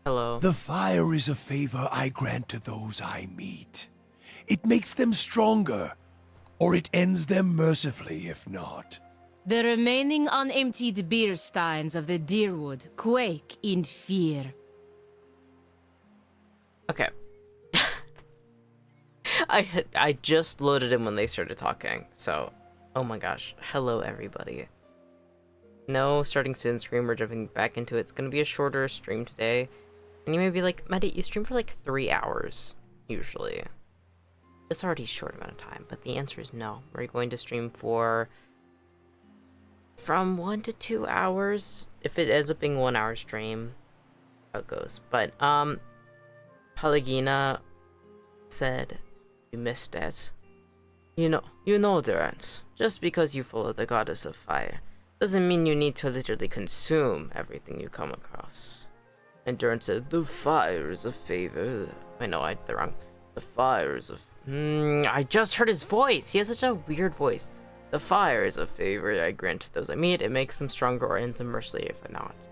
Hello. The fire is a favor I grant to those I meet. It makes them stronger, or it ends them mercifully if not. The remaining unemptied beer steins of the Deerwood quake in fear. Okay. I just loaded in when they started talking, so oh my gosh. Hello everybody. No starting soon stream, we're jumping back into it. It's gonna be a shorter stream today. And you may be like, Maddie, you stream for like 3 hours, usually. It's already a short amount of time, but the answer is no. We're going to stream for from 1 to 2 hours. If it ends up being 1 hour stream, how it goes. But Pelagina said you missed it. You know, Durant. Just because you follow the goddess of fire doesn't mean you need to literally consume everything you come across. And Durant said, the fire is a favor. I know, I did that wrong. The fire is a... I just heard his voice. He has such a weird voice. The fire is a favor I grant to those I meet. It makes them stronger or ends them mercilessly if not.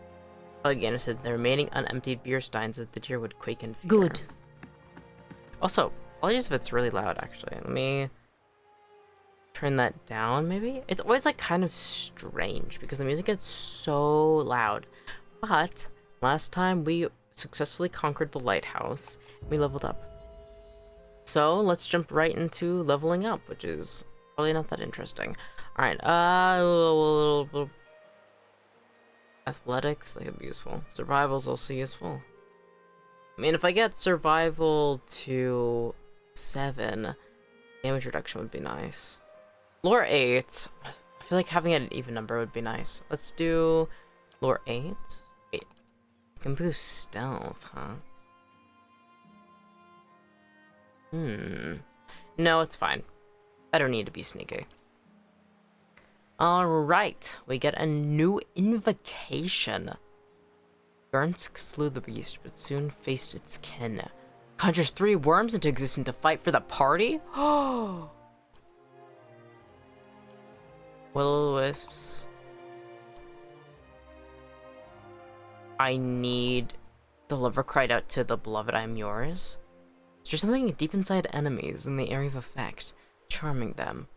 Again, said the remaining unemptied beer steins of the deer would quake in fear. Good. Also, apologies if it's really loud, actually. Let me turn that down, maybe? It's always, like, kind of strange because the music gets so loud. But last time we successfully conquered the lighthouse, we leveled up. So let's jump right into leveling up, which is probably not that interesting. Alright, athletics, they could be useful. Survival is also useful. I mean, if I get survival to 7, damage reduction would be nice. Lore 8, I feel like having an even number would be nice. Let's do lore 8. Wait, I can boost stealth, huh? No, it's fine. I don't need to be sneaky. Alright, we get a new invocation. Gurnsk slew the beast, but soon faced its kin. Conjures 3 worms into existence to fight for the party? Oh! Will-o-wisps. I need... The lover cried out to the beloved, I am yours. Is there something deep inside enemies in the area of effect, charming them?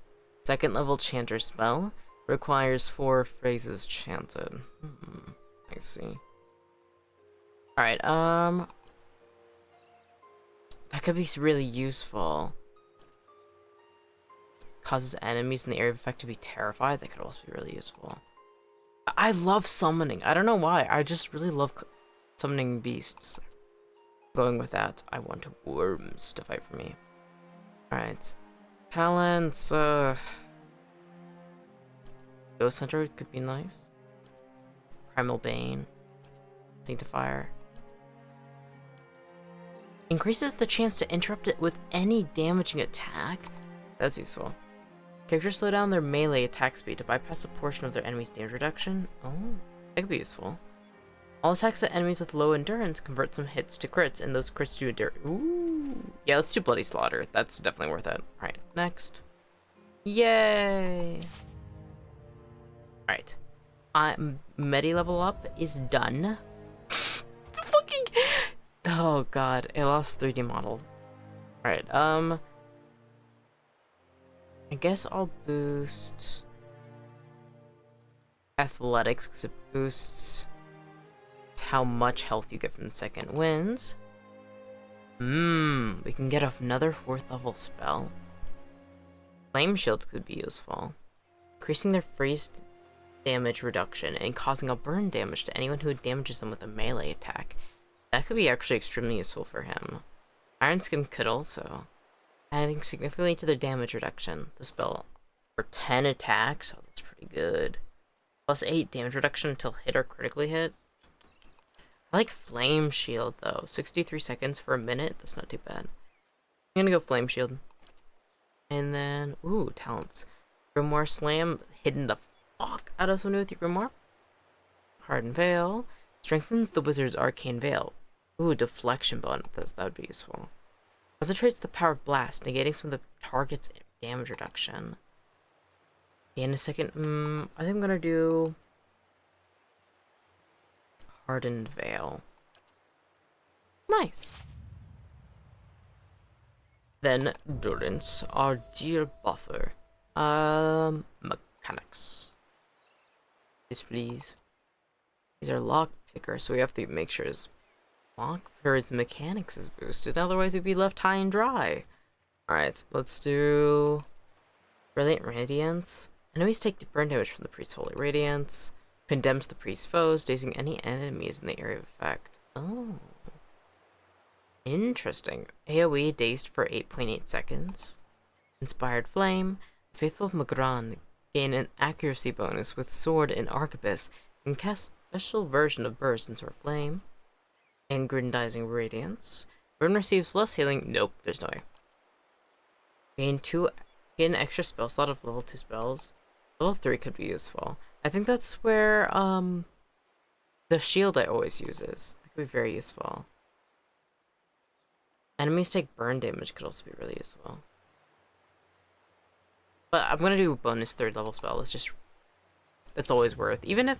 Second level chanter spell requires 4 phrases chanted. I see. Alright, that could be really useful. Causes enemies in the area of effect to be terrified. That could also be really useful. I love summoning. I don't know why. I just really love summoning beasts. Going with that, I want worms to fight for me. Alright. Talents, Ghost Hunter could be nice. Primal Bane. Sanctifier. Increases the chance to interrupt it with any damaging attack. That's useful. Characters slow down their melee attack speed to bypass a portion of their enemy's damage reduction. Oh, that could be useful. All attacks at enemies with low endurance convert some hits to crits, and those crits do endure. Ooh. Yeah, let's do Bloody Slaughter. That's definitely worth it. Alright, next. Yay! Alright. Medi level up is done. Fucking... Oh god, it lost 3D model. Alright, I guess I'll boost athletics because it boosts how much health you get from the second wind. We can get another 4th level spell. Flame Shield could be useful. Increasing their freeze damage reduction and causing a burn damage to anyone who damages them with a melee attack. That could be actually extremely useful for him. Iron Skin could also. Adding significantly to their damage reduction. The spell for 10 attacks. Oh, that's pretty good. Plus 8 damage reduction until hit or critically hit. I like Flame Shield though. 63 seconds for a minute. That's not too bad. I'm gonna go Flame Shield. And then, ooh, talents. Grimoire Slam, hidden the fuck out of someone with your Grimoire. Hardened Veil. Strengthens the wizard's arcane veil. Ooh, deflection bonus. That would be useful. Concentrates the power of blast, negating some of the target's damage reduction. In a second, I think I'm gonna do Hardened Veil. Nice. Then Durance, our dear buffer. Mechanics. Yes, please. These are lock pickers, so we have to make sure his lock or his mechanics is boosted. Otherwise, we'd be left high and dry. All right, let's do Brilliant Radiance. Enemies take burn damage from the priest's holy radiance. Condemns the priest's foes, dazing any enemies in the area of effect. Oh. Interesting. AoE dazed for 8.8 seconds. Inspired Flame. Faithful of Magran gain an accuracy bonus with Sword and Arquebus and cast special version of Burst into her flame. Aggrandizing Radiance. Burn receives less healing. Nope, there's no way. Gain an extra spell slot of level 2 spells. Level 3 could be useful. I think that's where the shield I always use is. That could be very useful. Enemies take burn damage could also be really useful. But I'm gonna do a bonus 3rd level spell. That's always worth. Even if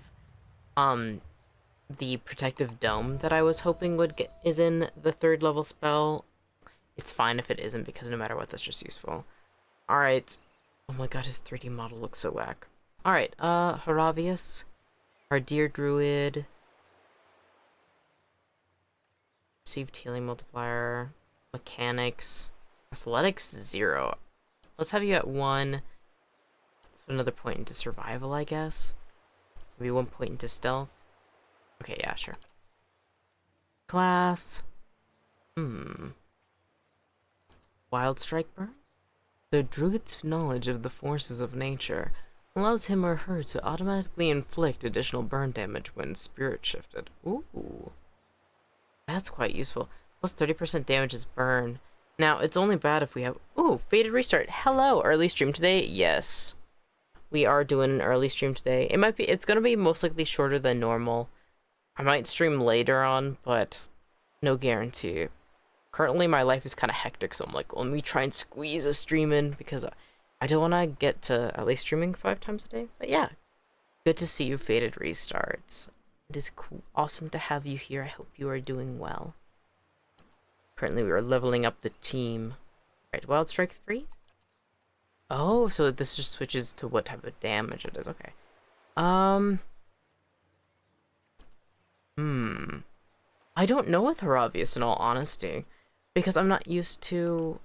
the protective dome that I was hoping is in the 3rd level spell, it's fine if it isn't, because no matter what, that's just useful. Alright. Oh my god, his 3D model looks so whack. Alright, Haravius, our dear druid. Received healing multiplier. Mechanics. Athletics 0. Let's have you at 1. Let's put another point into survival, I guess. Maybe 1 point into stealth. Okay, yeah, sure. Class. Wild Strike Burn? The druid's knowledge of the forces of nature allows him or her to automatically inflict additional burn damage when spirit shifted. Ooh. That's quite useful. Plus 30% damage is burn. Now, it's only bad if we have... Ooh, Faded Restart. Hello, early stream today? Yes. We are doing an early stream today. It's gonna be most likely shorter than normal. I might stream later on, but no guarantee. Currently, my life is kind of hectic, so I'm like, let me try and squeeze a stream in, because I don't want to get to at least streaming 5 times a day. But yeah, good to see you, Faded Restarts. It is awesome to have you here. I hope you are doing well. Currently, we are leveling up the team. Right, Wild Strike Freeze? Oh, so this just switches to what type of damage it is. Okay. I don't know with Haravius, in all honesty, because I'm not used to...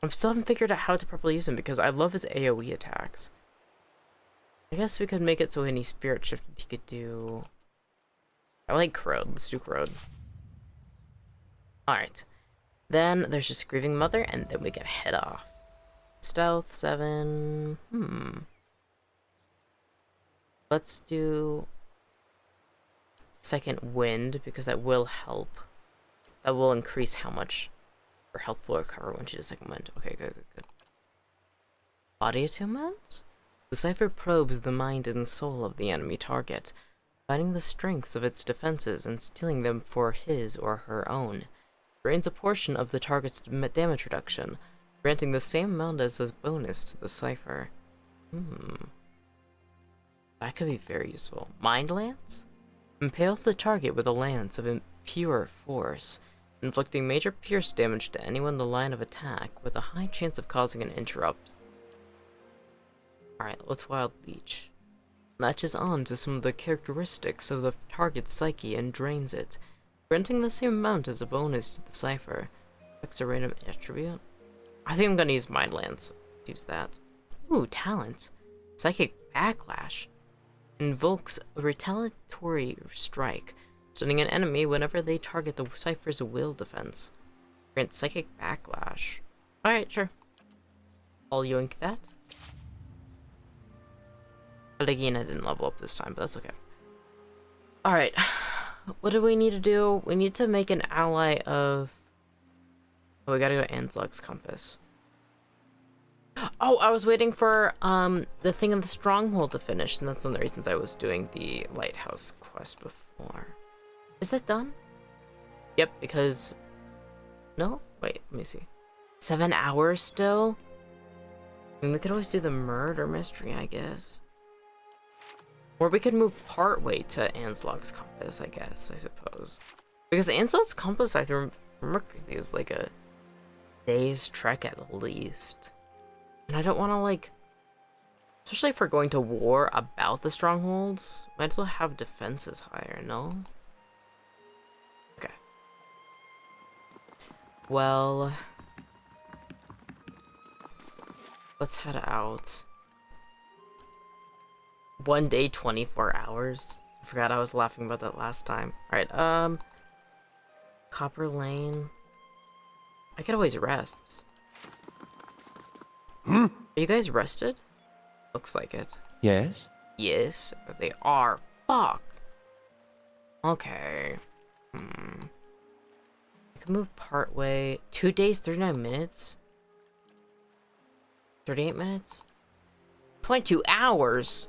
I still haven't figured out how to properly use him, because I love his AoE attacks. I guess we could make it so any spirit shift he could do... I like Corrode. Let's do Corrode. Alright. Then there's just Grieving Mother, and then we can head off. Stealth 7... Let's do... Second Wind, because that will help. That will increase how much her health will recover when she does Second Wind. Okay, good. Body Attunement? The cipher probes the mind and soul of the enemy target, finding the strengths of its defenses and stealing them for his or her own. Drains a portion of the target's damage reduction, granting the same amount as a bonus to the cipher. That could be very useful. Mind Lance? Impales the target with a lance of impure force, inflicting major pierce damage to anyone in the line of attack, with a high chance of causing an interrupt. Alright, let's Wild Leech. Latches on to some of the characteristics of the target's psyche and drains it, granting the same amount as a bonus to the cipher. Affects a random attribute. I think I'm gonna use Mind Lance. Let's use that. Ooh, talents. Psychic Backlash. Invokes a retaliatory strike, stunning an enemy whenever they target the cipher's will defense. Grants Psychic Backlash. Alright, sure. I'll yoink that. But again, I didn't level up this time, but that's okay. Alright. What do we need to do? We need to make an ally of... Oh, we gotta go to Anslog's Compass. Oh, I was waiting for the thing in the Stronghold to finish, and that's one of the reasons I was doing the Lighthouse quest before. Is that done? Yep, because... No? Wait, let me see. 7 hours still? I mean, we could always do the murder mystery, I guess. Or we could move part way to Anslog's Compass, I guess, I suppose. Because Anslog's Compass, I Mercury is like a day's trek at least. And I don't want to, like, especially if we're going to war about the strongholds, might as well have defenses higher, no? Okay. Well, let's head out. 1 day, 24 hours. I forgot I was laughing about that last time. Alright, Copper Lane. I could always rest. Hmm? Are you guys rested? Looks like it. Yes? Yes, they are. Fuck. Okay. I can move part way. 2 days, 39 minutes? 38 minutes? 22 hours?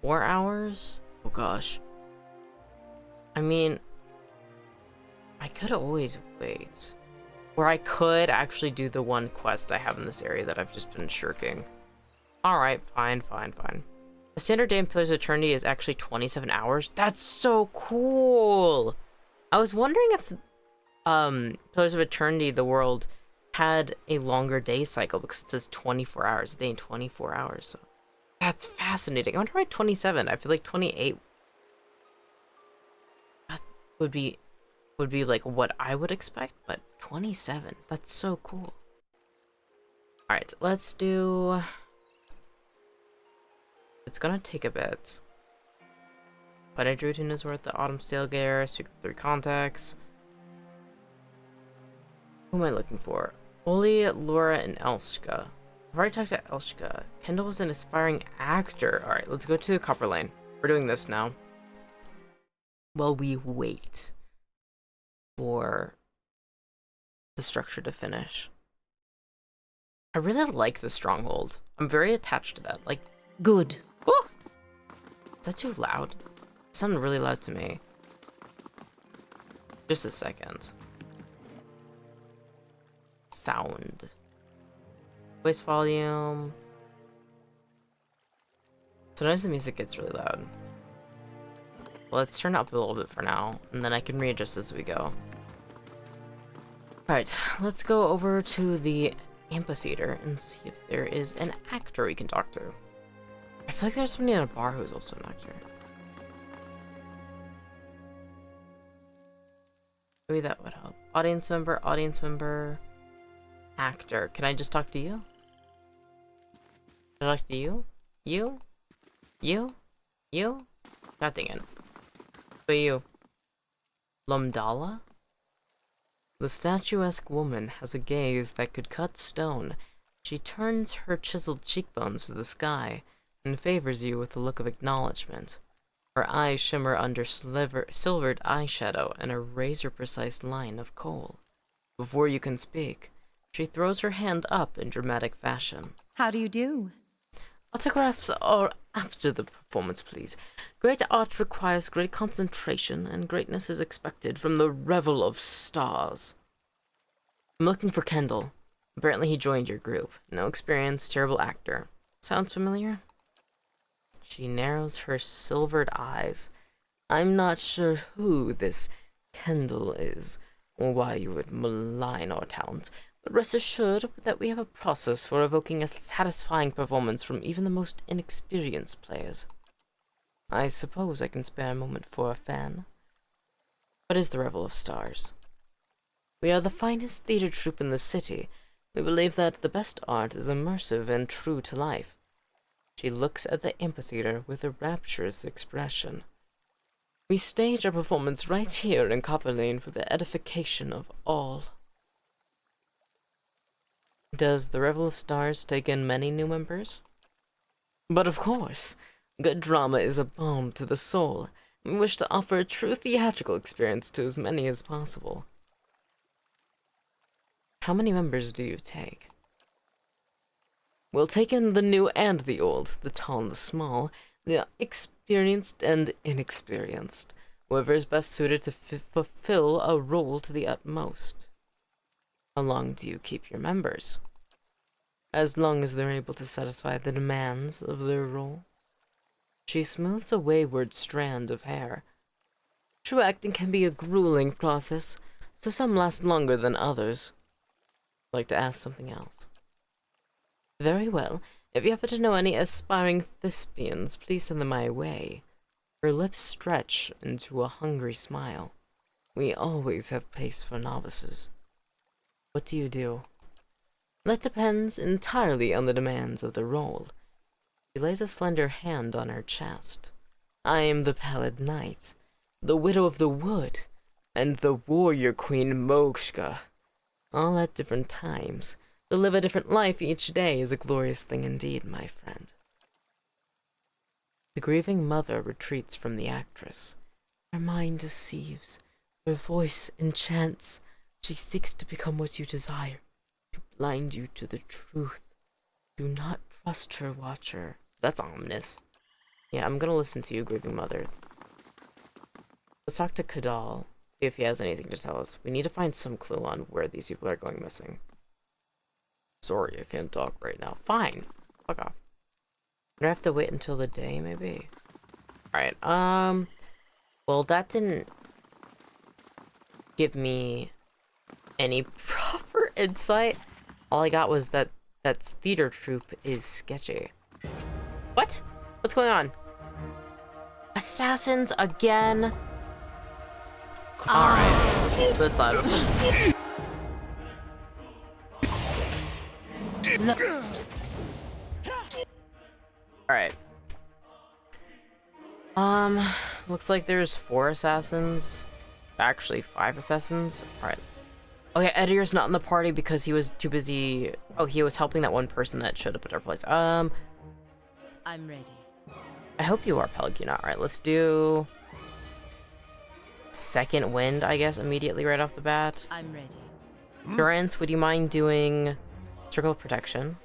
4 hours? Oh gosh. I mean, I could always wait. Or I could actually do the one quest I have in this area that I've just been shirking. Alright, fine. The standard day in Pillars of Eternity is actually 27 hours. That's so cool! I was wondering if Pillars of Eternity, the world, had a longer day cycle because it says 24 hours, a day in 24 hours. So that's fascinating. I wonder why 27. I feel like 28 that would be like what I would expect, but 27. That's so cool. Alright, let's do... It's gonna take a bit. But Drutin is worth the Autumn Stalegare, speak the 3 contacts. Who am I looking for? Oli, Laura, and Elshka. I've already talked to Elshka. Kendall was an aspiring actor. Alright, let's go to Copper Lane. We're doing this now. While we wait for the structure to finish. I really like the stronghold. I'm very attached to that. Like, Good. oh! Is that too loud? It sounded really loud to me. Just a second. Sound. Voice volume. Sometimes the music gets really loud. Well, let's turn it up a little bit for now, and then I can readjust as we go. Alright, let's go over to the amphitheater and see if there is an actor we can talk to. I feel like there's somebody in a bar who's also an actor. Maybe that would help. Audience member, actor. Can I just talk to you? Can I talk to you? You? God dang it. But you. Lumdala? The statuesque woman has a gaze that could cut stone. She turns her chiseled cheekbones to the sky and favors you with a look of acknowledgement. Her eyes shimmer under silvered eyeshadow and a razor-precise line of kohl. Before you can speak, she throws her hand up in dramatic fashion. How do you do? Autographs are after the performance, please. Great art requires great concentration, and greatness is expected from the revel of stars. I'm looking for Kendall. Apparently he joined your group. No experience, terrible actor. Sounds familiar? She narrows her silvered eyes. I'm not sure who this Kendall is, or why you would malign our talents, but rest assured that we have a process for evoking a satisfying performance from even the most inexperienced players. I suppose I can spare a moment for a fan. What is the Revel of Stars? We are the finest theater troupe in the city. We believe that the best art is immersive and true to life. She looks at the amphitheater with a rapturous expression. We stage our performance right here in Copper Lane for the edification of all. Does the Revel of Stars take in many new members? But of course, good drama is a balm to the soul. We wish to offer a true theatrical experience to as many as possible. How many members do you take? We'll take in the new and the old, the tall and the small, the experienced and inexperienced, whoever is best suited to fulfill a role to the utmost. How long do you keep your members? As long as they're able to satisfy the demands of their role. She smooths a wayward strand of hair. True acting can be a grueling process. so some last longer than others. I'd like to ask something else. Very well. If you happen to know any aspiring thespians, please send them my way. Her lips stretch into a hungry smile. We always have place for novices. What do you do? That depends entirely on the demands of the role. She lays a slender hand on her chest. I am the Pallid Knight, the Widow of the Wood, and the Warrior Queen Mogshka. All at different times. To live a different life each day is a glorious thing indeed, my friend. The grieving mother retreats from the actress. Her mind deceives. Her voice enchants. She seeks to become what you desire, to blind you to the truth. Do not trust her, Watcher. That's ominous. Yeah, I'm gonna listen to you, grieving mother. Let's talk to Kadal, see if he has anything to tell us. We need to find some clue on where these people are going missing. Sorry, I can't talk right now. Fine. Fuck off. Do I have to wait until the day, maybe? Alright, well, that didn't give me any proper insight. All I got was that that theater troupe is sketchy. What? What's going on? Assassins again? Alright, this time. Alright. Looks like there's 4 assassins. Actually, 5 assassins. Alright. Okay, Edier's not in the party because he was too busy. Oh, he was helping that one person that showed up at our place. I'm ready. I hope you are, Pelagina. Alright, let's do Second Wind, I guess, immediately right off the bat. I'm ready. Durance, would you mind doing Circle of Protection?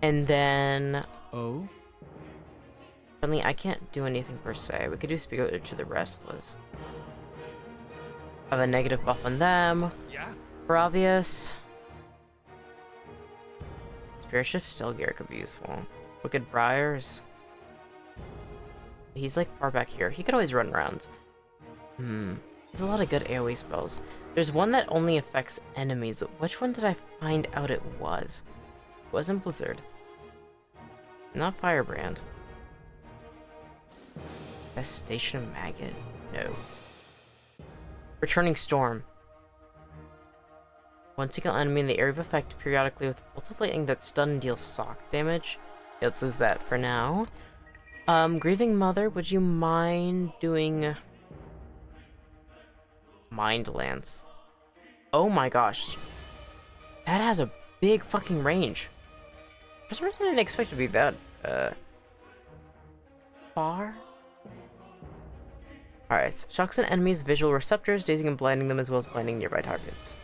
And then... Oh? Apparently, I can't do anything per se. We could do Speak to the Restless. Have a negative buff on them. Yeah? For obvious. Spirit Shift Stilgear could be useful. Wicked Briars. He's like far back here. He could always run around. There's a lot of good AoE spells. There's one that only affects enemies. Which one did I find out it was? It wasn't Blizzard. Not Firebrand. Infestation of Maggots? No. Returning Storm. One single enemy in the area of effect periodically with bolts of lightning that stun and deal sock damage. Yeah, let's lose that for now. Grieving Mother, would you mind doing Mind Lance? Oh my gosh. That has a big fucking range. For some reason I didn't expect it to be that, far? Alright, shocks an enemy's visual receptors, dazing and blinding them as well as blinding nearby targets.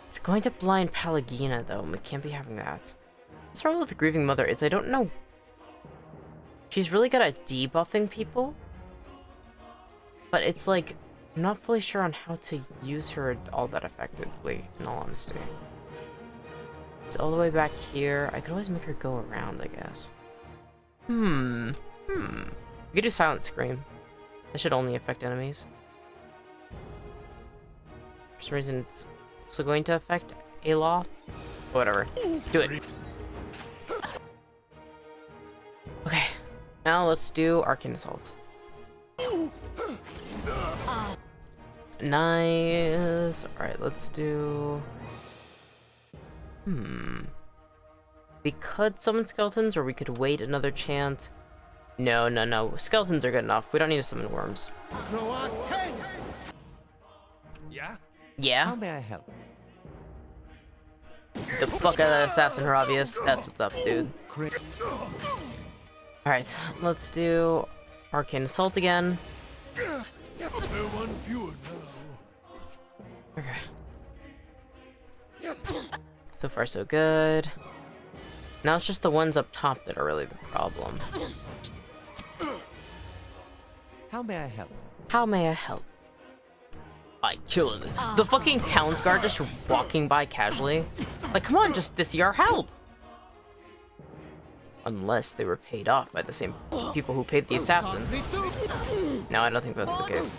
It's going to blind Pelagina, though, and we can't be having that. What's wrong with the Grieving Mother is I don't know. She's really good at debuffing people, but it's like, I'm not fully sure on how to use her all that effectively, in all honesty. It's all the way back here. I could always make her go around, I guess. We could do Silent Scream. That should only affect enemies. For some reason, it's also going to affect Aloth. Whatever. Do it. Okay. Now let's do Arcane Assault. Nice. Alright, let's do... We could summon skeletons, or we could wait another chant. No. Skeletons are good enough. We don't need to summon worms. Yeah? Yeah? How may I help? The fuck out of that assassin, Haravius. That's what's up, dude. Alright, let's do Arcane Assault again. One fewer now. Okay. So far, so good. Now it's just the ones up top that are really the problem. How may I help? How may I help? I kill it. The fucking town's guard just walking by casually. Like, come on, just see our help. Unless they were paid off by the same people who paid the assassins. No, I don't think that's the case.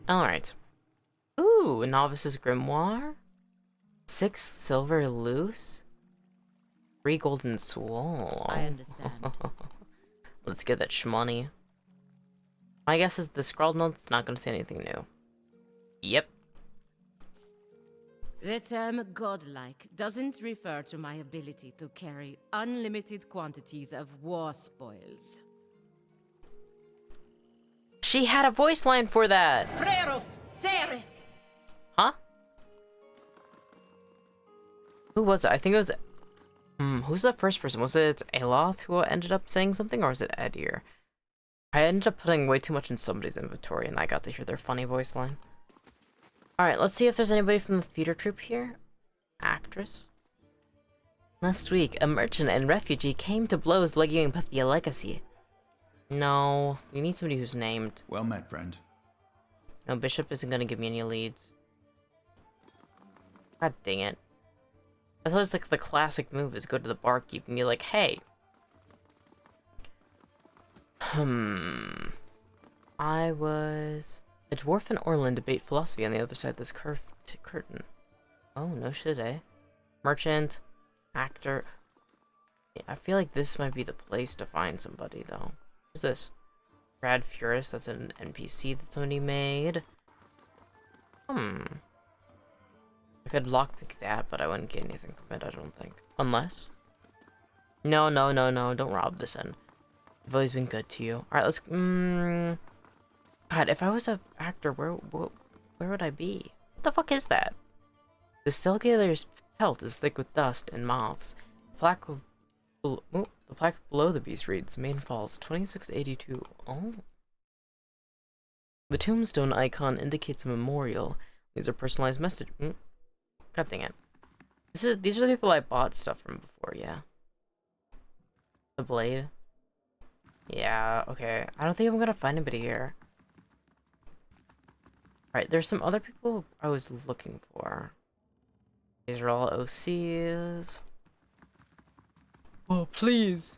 Alright. Ooh, Novice's Grimoire? 6 silver loose? 3 golden swole. I understand. Let's get that shmoney. My guess is the scrawled note's not gonna say anything new. Yep. The term godlike doesn't refer to my ability to carry unlimited quantities of war spoils. She had a voice line for that! Freros, Ceres! Huh? Who was it? I think it was... who's the first person? Was it Aloth who ended up saying something, or was it Edir? I ended up putting way too much in somebody's inventory, and I got to hear their funny voice line. Alright, let's see if there's anybody from the theater troupe here. Actress. Last week, a merchant and refugee came to blows levying Pythia legacy. No, you need somebody who's named. Well met, friend. No, Bishop isn't gonna give me any leads. God dang it. That's always like the classic move is go to the barkeep and be like, hey. I was... A dwarf and Orlin debate philosophy on the other side of this curtain. Oh, no shit, eh? Merchant, actor. Yeah, I feel like this might be the place to find somebody, though. Who's this? Brad Furist, that's an NPC that somebody made. I could lockpick that, but I wouldn't get anything from it, I don't think. Unless? No, don't rob this in. I've always been good to you. Alright, let's... God, if I was an actor, where would I be? What the fuck is that? The Stelgaler's pelt is thick with dust and moths. The plaque below the beast reads, Main Falls, 2682. Oh. The tombstone icon indicates a memorial. These are personalized message. God dang it. These are the people I bought stuff from before, yeah. The blade. Yeah, okay. I don't think I'm gonna find anybody here. Alright, there's some other people I was looking for. These are all OCs. Oh, please.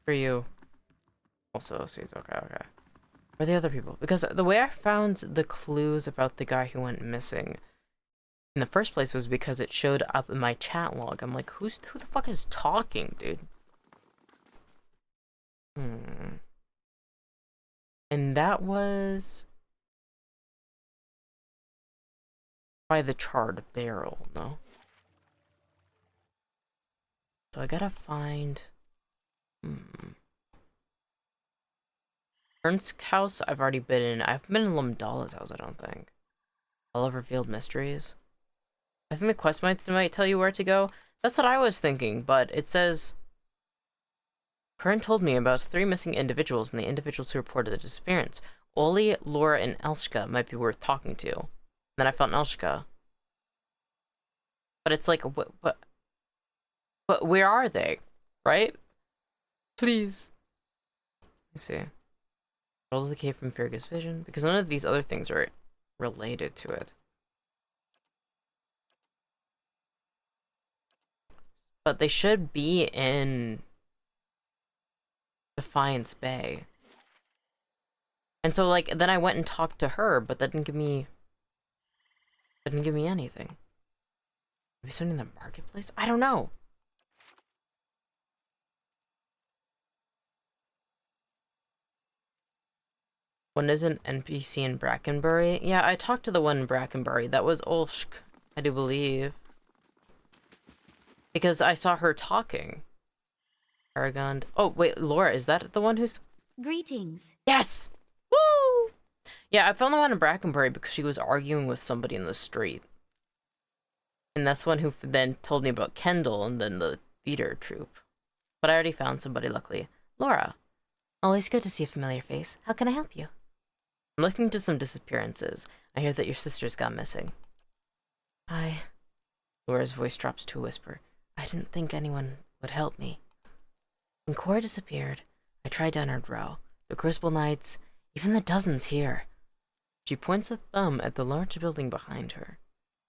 For you. Also OCs, okay. Where are the other people? Because the way I found the clues about the guy who went missing in the first place was because it showed up in my chat log. I'm like, who the fuck is talking, dude? And that was by the charred barrel, no? So I gotta find... Ernst's house, I've already been in. I've been in Lamdala's house, I don't think. All of Revealed Mysteries. I think the quest might tell you where to go. That's what I was thinking, but it says... Curran told me about 3 missing individuals and the individuals who reported the disappearance. Oli, Laura, and Elshka might be worth talking to. Then I found Elshka. But it's like, what, where are they? Right? Please. Let me see. Rolls of the cave from Fergus Vision. Because none of these other things are related to it. But they should be in... Defiance Bay. And so, like, then I went and talked to her, but that didn't give me anything. Maybe something in the marketplace? I don't know. One is an NPC in Brackenbury. Yeah, I talked to the one in Brackenbury. That was Olshk, I do believe. Because I saw her talking. Aragon. Oh, wait, Laura, is that the one who's... Greetings. Yes! Woo! Yeah, I found the one in Brackenbury because she was arguing with somebody in the street. And that's one who then told me about Kendall and then the theater troupe. But I already found somebody, luckily. Laura. Always good to see a familiar face. How can I help you? I'm looking into some disappearances. I hear that your sister's gone missing. Laura's voice drops to a whisper. I didn't think anyone would help me. When Cora disappeared, I tried to unearth Row, the Crucible Knights, even the dozens here. She points a thumb at the large building behind her.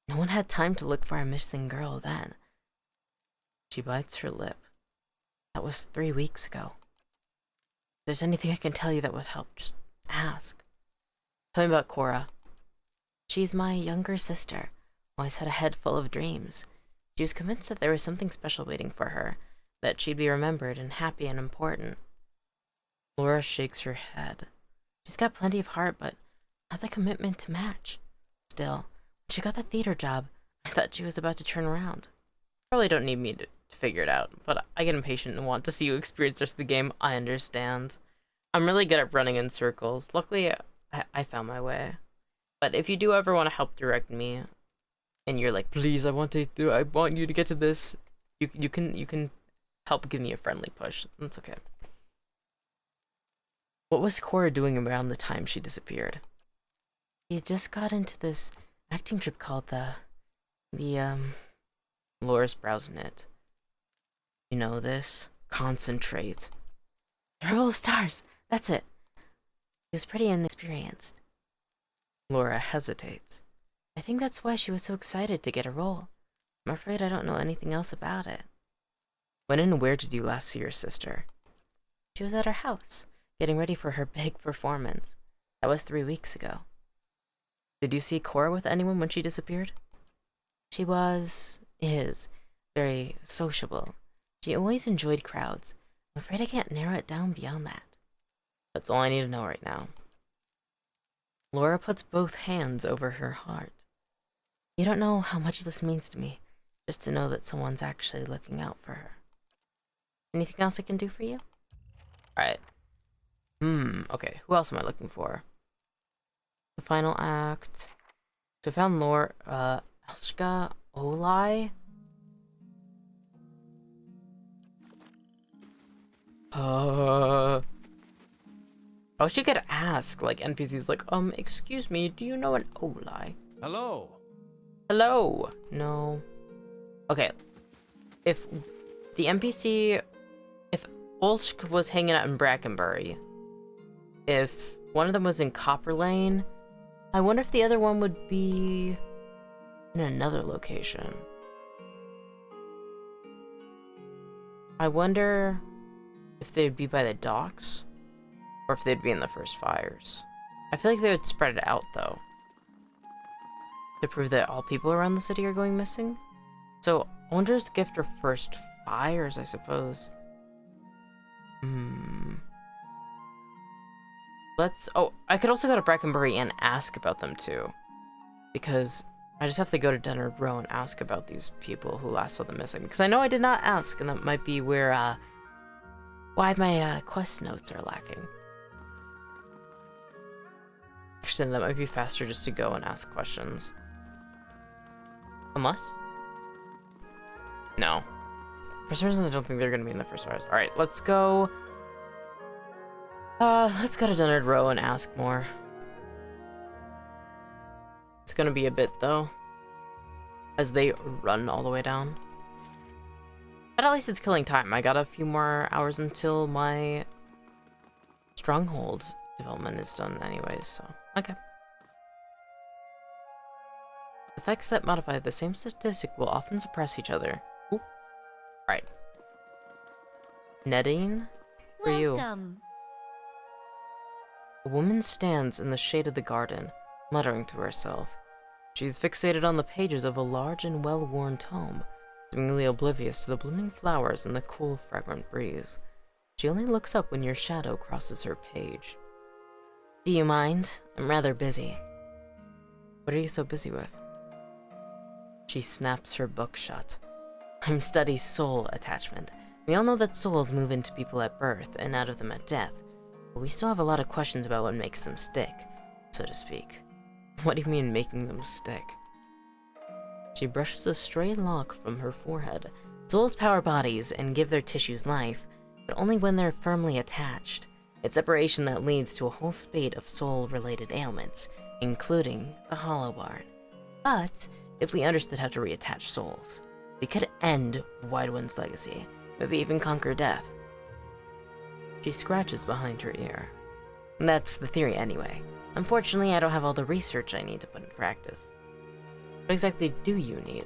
No one had time to look for our missing girl then. She bites her lip. That was 3 weeks ago. If there's anything I can tell you that would help, just ask. Tell me about Cora. She's my younger sister. Always had a head full of dreams. She was convinced that there was something special waiting for her, that she'd be remembered and happy and important. Laura shakes her head. She's got plenty of heart, but not the commitment to match. Still, when she got that theater job, I thought she was about to turn around. Probably don't need me to figure it out, but I get impatient and want to see you experience the rest of the game. I understand. I'm really good at running in circles. Luckily, I found my way. But if you do ever want to help direct me, and you're like, please, I want you to get to this, you can help give me a friendly push. That's okay. What was Cora doing around the time she disappeared? She just got into this acting trip called Laura's brows knit. You know this? Concentrate. The Revel of Stars! That's it. She was pretty inexperienced. Laura hesitates. I think that's why she was so excited to get a role. I'm afraid I don't know anything else about it. When and where did you last see your sister? She was at her house, getting ready for her big performance. That was 3 weeks ago. Did you see Cora with anyone when she disappeared? She is, very sociable. She always enjoyed crowds. I'm afraid I can't narrow it down beyond that. That's all I need to know right now. Laura puts both hands over her heart. You don't know how much this means to me, just to know that someone's actually looking out for her. Anything else I can do for you? Alright. Okay, who else am I looking for? The final act. So I found Laura, Elshka Olai? I wish you could ask, like, NPCs like, excuse me, do you know an Olai? Hello. Hello. No. Okay. If the NPC, if Olshk was hanging out in Brackenbury, if one of them was in Copper Lane, I wonder if the other one would be in another location. I wonder if they'd be by the docks, or if they'd be in the first fires. I feel like they would spread it out, though, to prove that all people around the city are going missing. So, Wondrous Gift or first fires, I suppose. I could also go to Brackenbury and ask about them, too. Because I just have to go to Dennard Row and ask about these people who last saw them missing. Because I know I did not ask, and that might be where, why my, quest notes are lacking. Actually, that might be faster just to go and ask questions. Unless? No. For some reason, I don't think they're gonna be in the first fires. Alright, let's go. Let's go to Dennard Row and ask more. It's gonna be a bit, though, as they run all the way down. But at least it's killing time. I got a few more hours until my stronghold development is done anyways, so okay. Effects that modify the same statistic will often suppress each other. Oop. Right. Netting? For you. Welcome. A woman stands in the shade of the garden, muttering to herself. She's fixated on the pages of a large and well-worn tome, seemingly oblivious to the blooming flowers and the cool, fragrant breeze. She only looks up when your shadow crosses her page. Do you mind? I'm rather busy. What are you so busy with? She snaps her book shut. I'm studying soul attachment. We all know that souls move into people at birth and out of them at death, but we still have a lot of questions about what makes them stick, so to speak. What do you mean making them stick? She brushes a stray lock from her forehead. Souls power bodies and give their tissues life, but only when they're firmly attached. It's separation that leads to a whole spate of soul-related ailments, including the Hollow Barn. But if we understood how to reattach souls, we could end Widewind's legacy, maybe even conquer death. She scratches behind her ear. That's the theory anyway. Unfortunately, I don't have all the research I need to put in practice. What exactly do you need?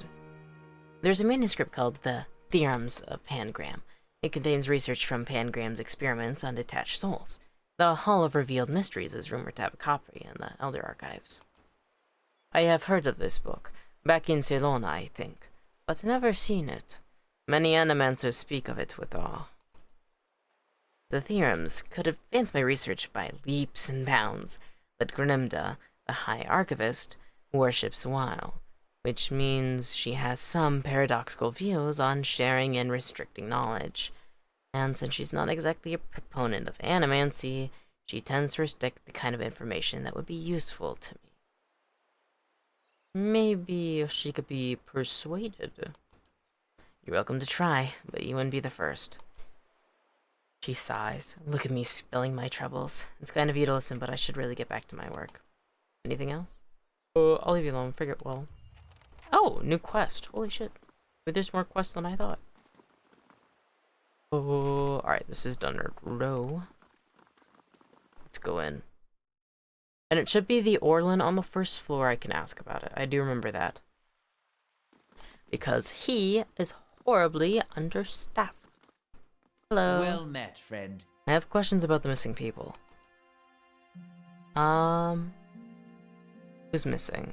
There's a manuscript called The Theorems of Pangram. It contains research from Pangram's experiments on detached souls. The Hall of Revealed Mysteries is rumored to have a copy in the Elder Archives. I have heard of this book, back in Ceylon, I think, but never seen it. Many animancers speak of it with awe. The theorems could advance my research by leaps and bounds, but Grimda, the High Archivist, worships Weil, which means she has some paradoxical views on sharing and restricting knowledge. And since she's not exactly a proponent of animancy, she tends to restrict the kind of information that would be useful to me. Maybe she could be persuaded. You're welcome to try, but you wouldn't be the first. She sighs. Look at me spilling my troubles. It's kind of you to listen, but I should really get back to my work. Anything else? I'll leave you alone. Figure it well. Oh, new quest. Holy shit. Wait, there's more quests than I thought. Oh, alright, this is Dunnard Row. Let's go in. And it should be the Orlin on the first floor. I can ask about it. I do remember that. Because he is horribly understaffed. Hello. Well met, friend. I have questions about the missing people. Who's missing?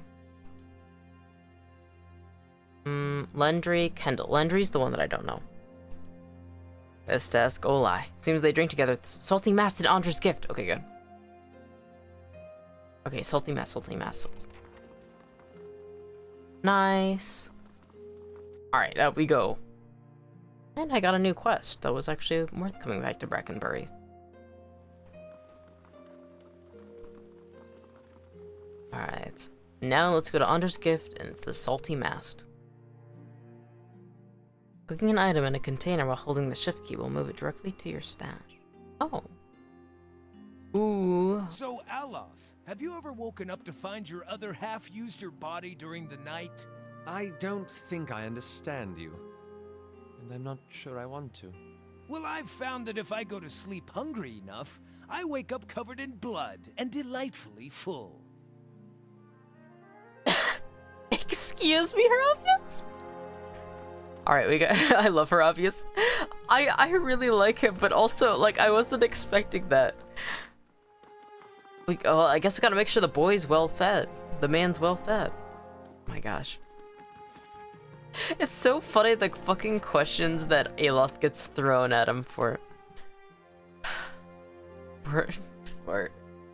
Lendry, Kendall. Lendry's the one that I don't know. Best to ask Olai. Seems they drink together. Salty Mass did Andra's gift. Okay, good. Okay, Salty Mass. Nice. Alright, out we go. And I got a new quest that was actually worth coming back to Brackenbury. Alright. Now let's go to Andra's gift, and it's the Salty Mast. Clicking an item in a container while holding the shift key will move it directly to your stash. Oh. Ooh. So, Aloth, have you ever woken up to find your other half used your body during the night? I don't think I understand you. And I'm not sure I want to. Well, I've found that if I go to sleep hungry enough, I wake up covered in blood and delightfully full. Excuse me, Heravius? Alright, we got I love Heravius. I really like him, but also, like, I wasn't expecting that. Oh, I guess we gotta make sure the boy's well fed. The man's well fed. Oh my gosh. It's so funny the fucking questions that Aloth gets thrown at him for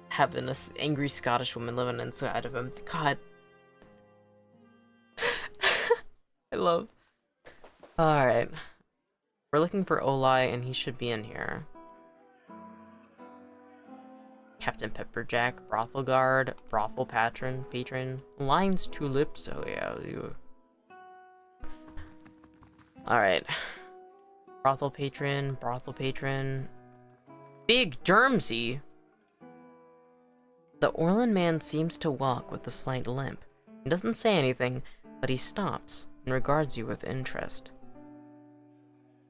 having this angry Scottish woman living inside of him. God. I love. Alright. We're looking for Olai, and he should be in here. Captain Pepperjack, Brothel Guard, Brothel Patron, Lines Tulips. Oh yeah, you. Alright. Brothel Patron. Big Dermsy! The Orlin man seems to walk with a slight limp. He doesn't say anything, but he stops and regards you with interest.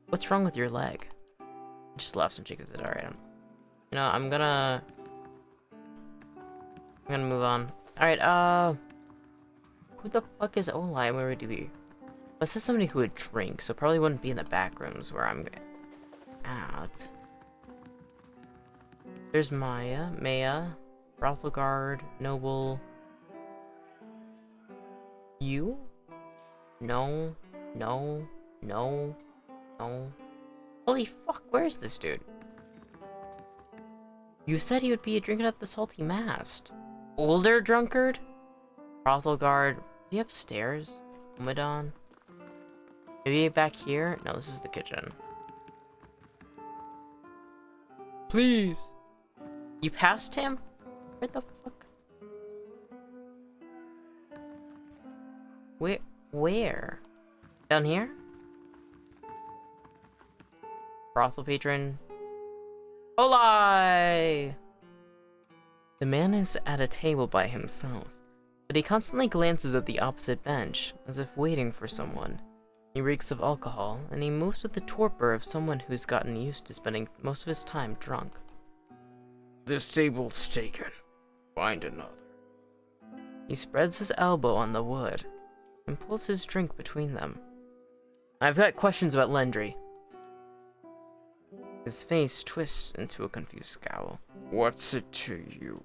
What's wrong with your leg? He just laughs and shakes his head. Alright, you know, I'm gonna move on. Alright, who the fuck is Olai? Where would he be? This is somebody who would drink, so probably wouldn't be in the back rooms where I'm at. There's Maya, Brothel Guard, Noble. You? No. Holy fuck, where's this dude? You said he would be drinking at the Salty Mast. Older drunkard? Brothel Guard. Is he upstairs? Omadon? Maybe back here? No, this is the kitchen. Please. You passed him? Where the fuck? Where? Down here? Brothel patron. Olai! The man is at a table by himself, but he constantly glances at the opposite bench, as if waiting for someone. He reeks of alcohol, and he moves with the torpor of someone who's gotten used to spending most of his time drunk. This table's taken. Find another. He spreads his elbow on the wood. and pulls his drink between them. I've got questions about Lendry. His face twists into a confused scowl. What's it to you?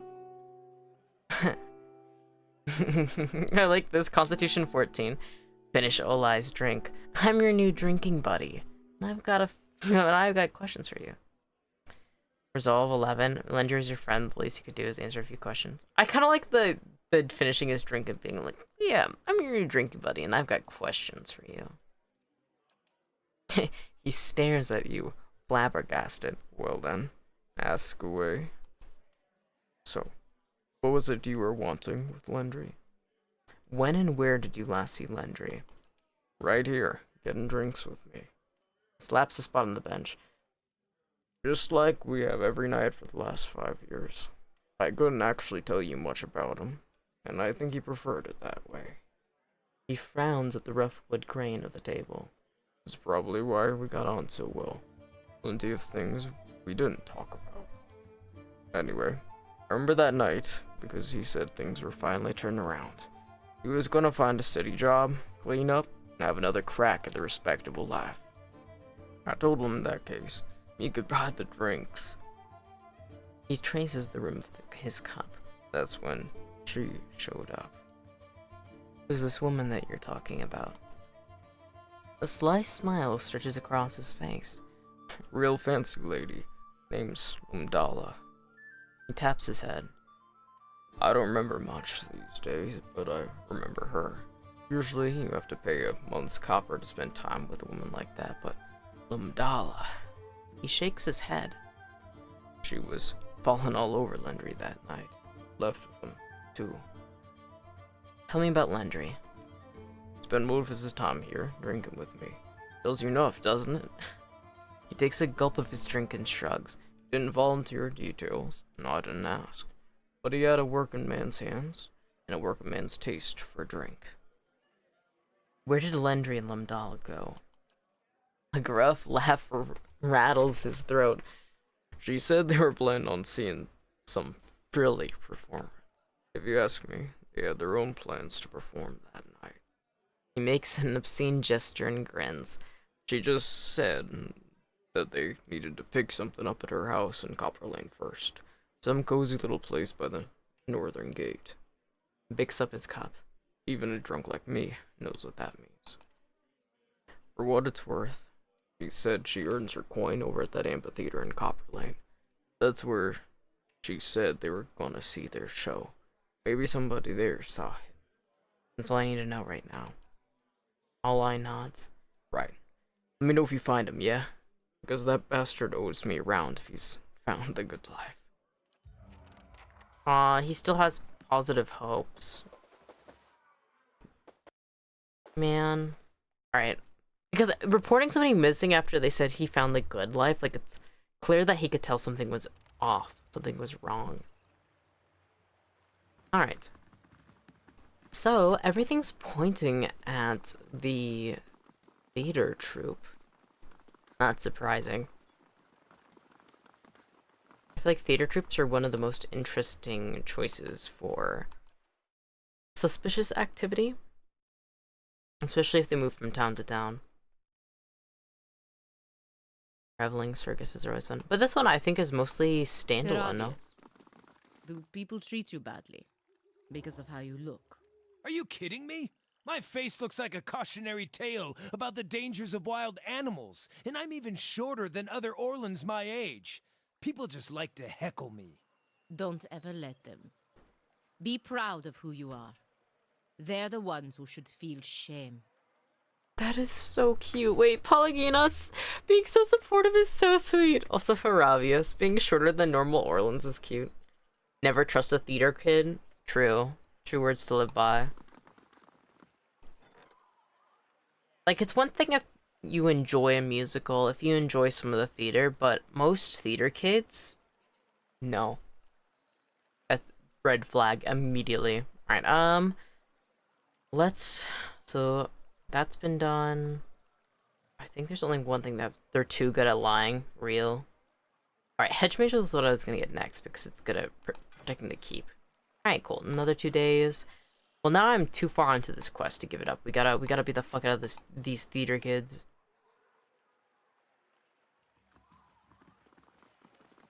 I like this. Constitution 14. Finish Olai's drink. I'm your new drinking buddy. And I've got questions for you. Resolve 11. Lendry is your friend. The least you could do is answer a few questions. I kind of like the finishing his drink and being like, yeah, I'm your new drinking buddy, and I've got questions for you. He stares at you, flabbergasted. Well then, ask away. So, what was it you were wanting with Lendry? When and where did you last see Lendry? Right here, getting drinks with me. Slaps the spot on the bench. Just like we have every night for the last 5 years. I couldn't actually tell you much about him, and I think he preferred it that way. He frowns at the rough wood grain of the table. That's probably why we got on so well. Plenty of things we didn't talk about. Anyway, I remember that night, because he said things were finally turning around. He was gonna find a city job, clean up, and have another crack at the respectable life. I told him in that case, he could buy the drinks. He traces the rim of his cup. That's when she showed up. Who's this woman that you're talking about? A sly smile stretches across his face. Real fancy lady. Name's Umdala. He taps his head. I don't remember much these days, but I remember her. Usually you have to pay a month's copper to spend time with a woman like that, but Umdala. He shakes his head. She was falling all over Lendry that night. Left with him, too. Tell me about Lendry. Spend most of his time here, drinking with me. Tells you enough, doesn't it? He takes a gulp of his drink and shrugs. Didn't volunteer details. No, I didn't ask. But he had a working man's hands, and a working man's taste for a drink. Where did Lendry and Umdala go? A gruff laugh rattles his throat. She said they were planning on seeing some frilly performance. If you ask me, they had their own plans to perform that night. He makes an obscene gesture and grins. She just said that they needed to pick something up at her house in Copper Lane first. Some cozy little place by the northern gate. He picks up his cup. Even a drunk like me knows what that means. For what it's worth, she said she earns her coin over at that amphitheater in Copper Lane. That's where she said they were gonna see their show. Maybe somebody there saw him. That's all I need to know right now. All I nods. Right. Let me know if you find him, yeah? Because that bastard owes me a round if he's found the good life. He still has positive hopes. Man. Alright. Because reporting somebody missing after they said he found the good life, like, it's clear that he could tell something was off. Something was wrong. Alright. So, everything's pointing at the theater troupe. Not surprising. I feel like theater troupes are one of the most interesting choices for suspicious activity. Especially if they move from town to town. Traveling circuses are always fun. But this one I think is mostly standalone, no? Do people treat you badly? Because of how you look? Are you kidding me? My face looks like a cautionary tale about the dangers of wild animals, and I'm even shorter than other Orlans my age. People just like to heckle me. Don't ever let them. Be proud of who you are. They're the ones who should feel shame. That is so cute. Wait, Polyginos being so supportive is so sweet. Also, Haravius being shorter than normal Orleans is cute. Never trust a theater kid. True. True words to live by. Like, it's one thing if you enjoy a musical, if you enjoy some of the theater, but most theater kids, no. That's red flag immediately. Alright, so that's been done. I think there's only one thing that they're too good at lying. Real. Alright, Hedge Mage is what I was gonna get next because it's good at protecting the keep. Alright, cool. Another 2 days. Well, now I'm too far into this quest to give it up. We gotta beat the fuck out of these theater kids.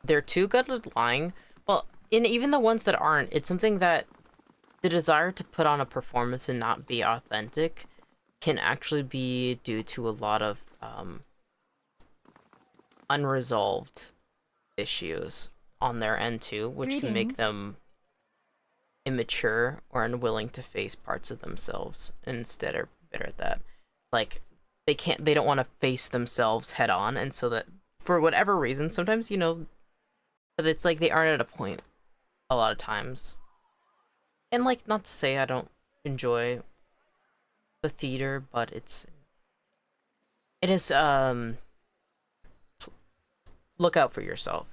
They're too good at lying. Well, even the ones that aren't, it's something that the desire to put on a performance and not be authentic can actually be due to a lot of unresolved issues on their end too, which can make them immature or unwilling to face parts of themselves, instead are better at that. Like, they don't want to face themselves head on, and so that for whatever reason, sometimes, you know, but it's like they aren't at a point a lot of times. And like, not to say I don't enjoy the theater, but it is look out for yourself,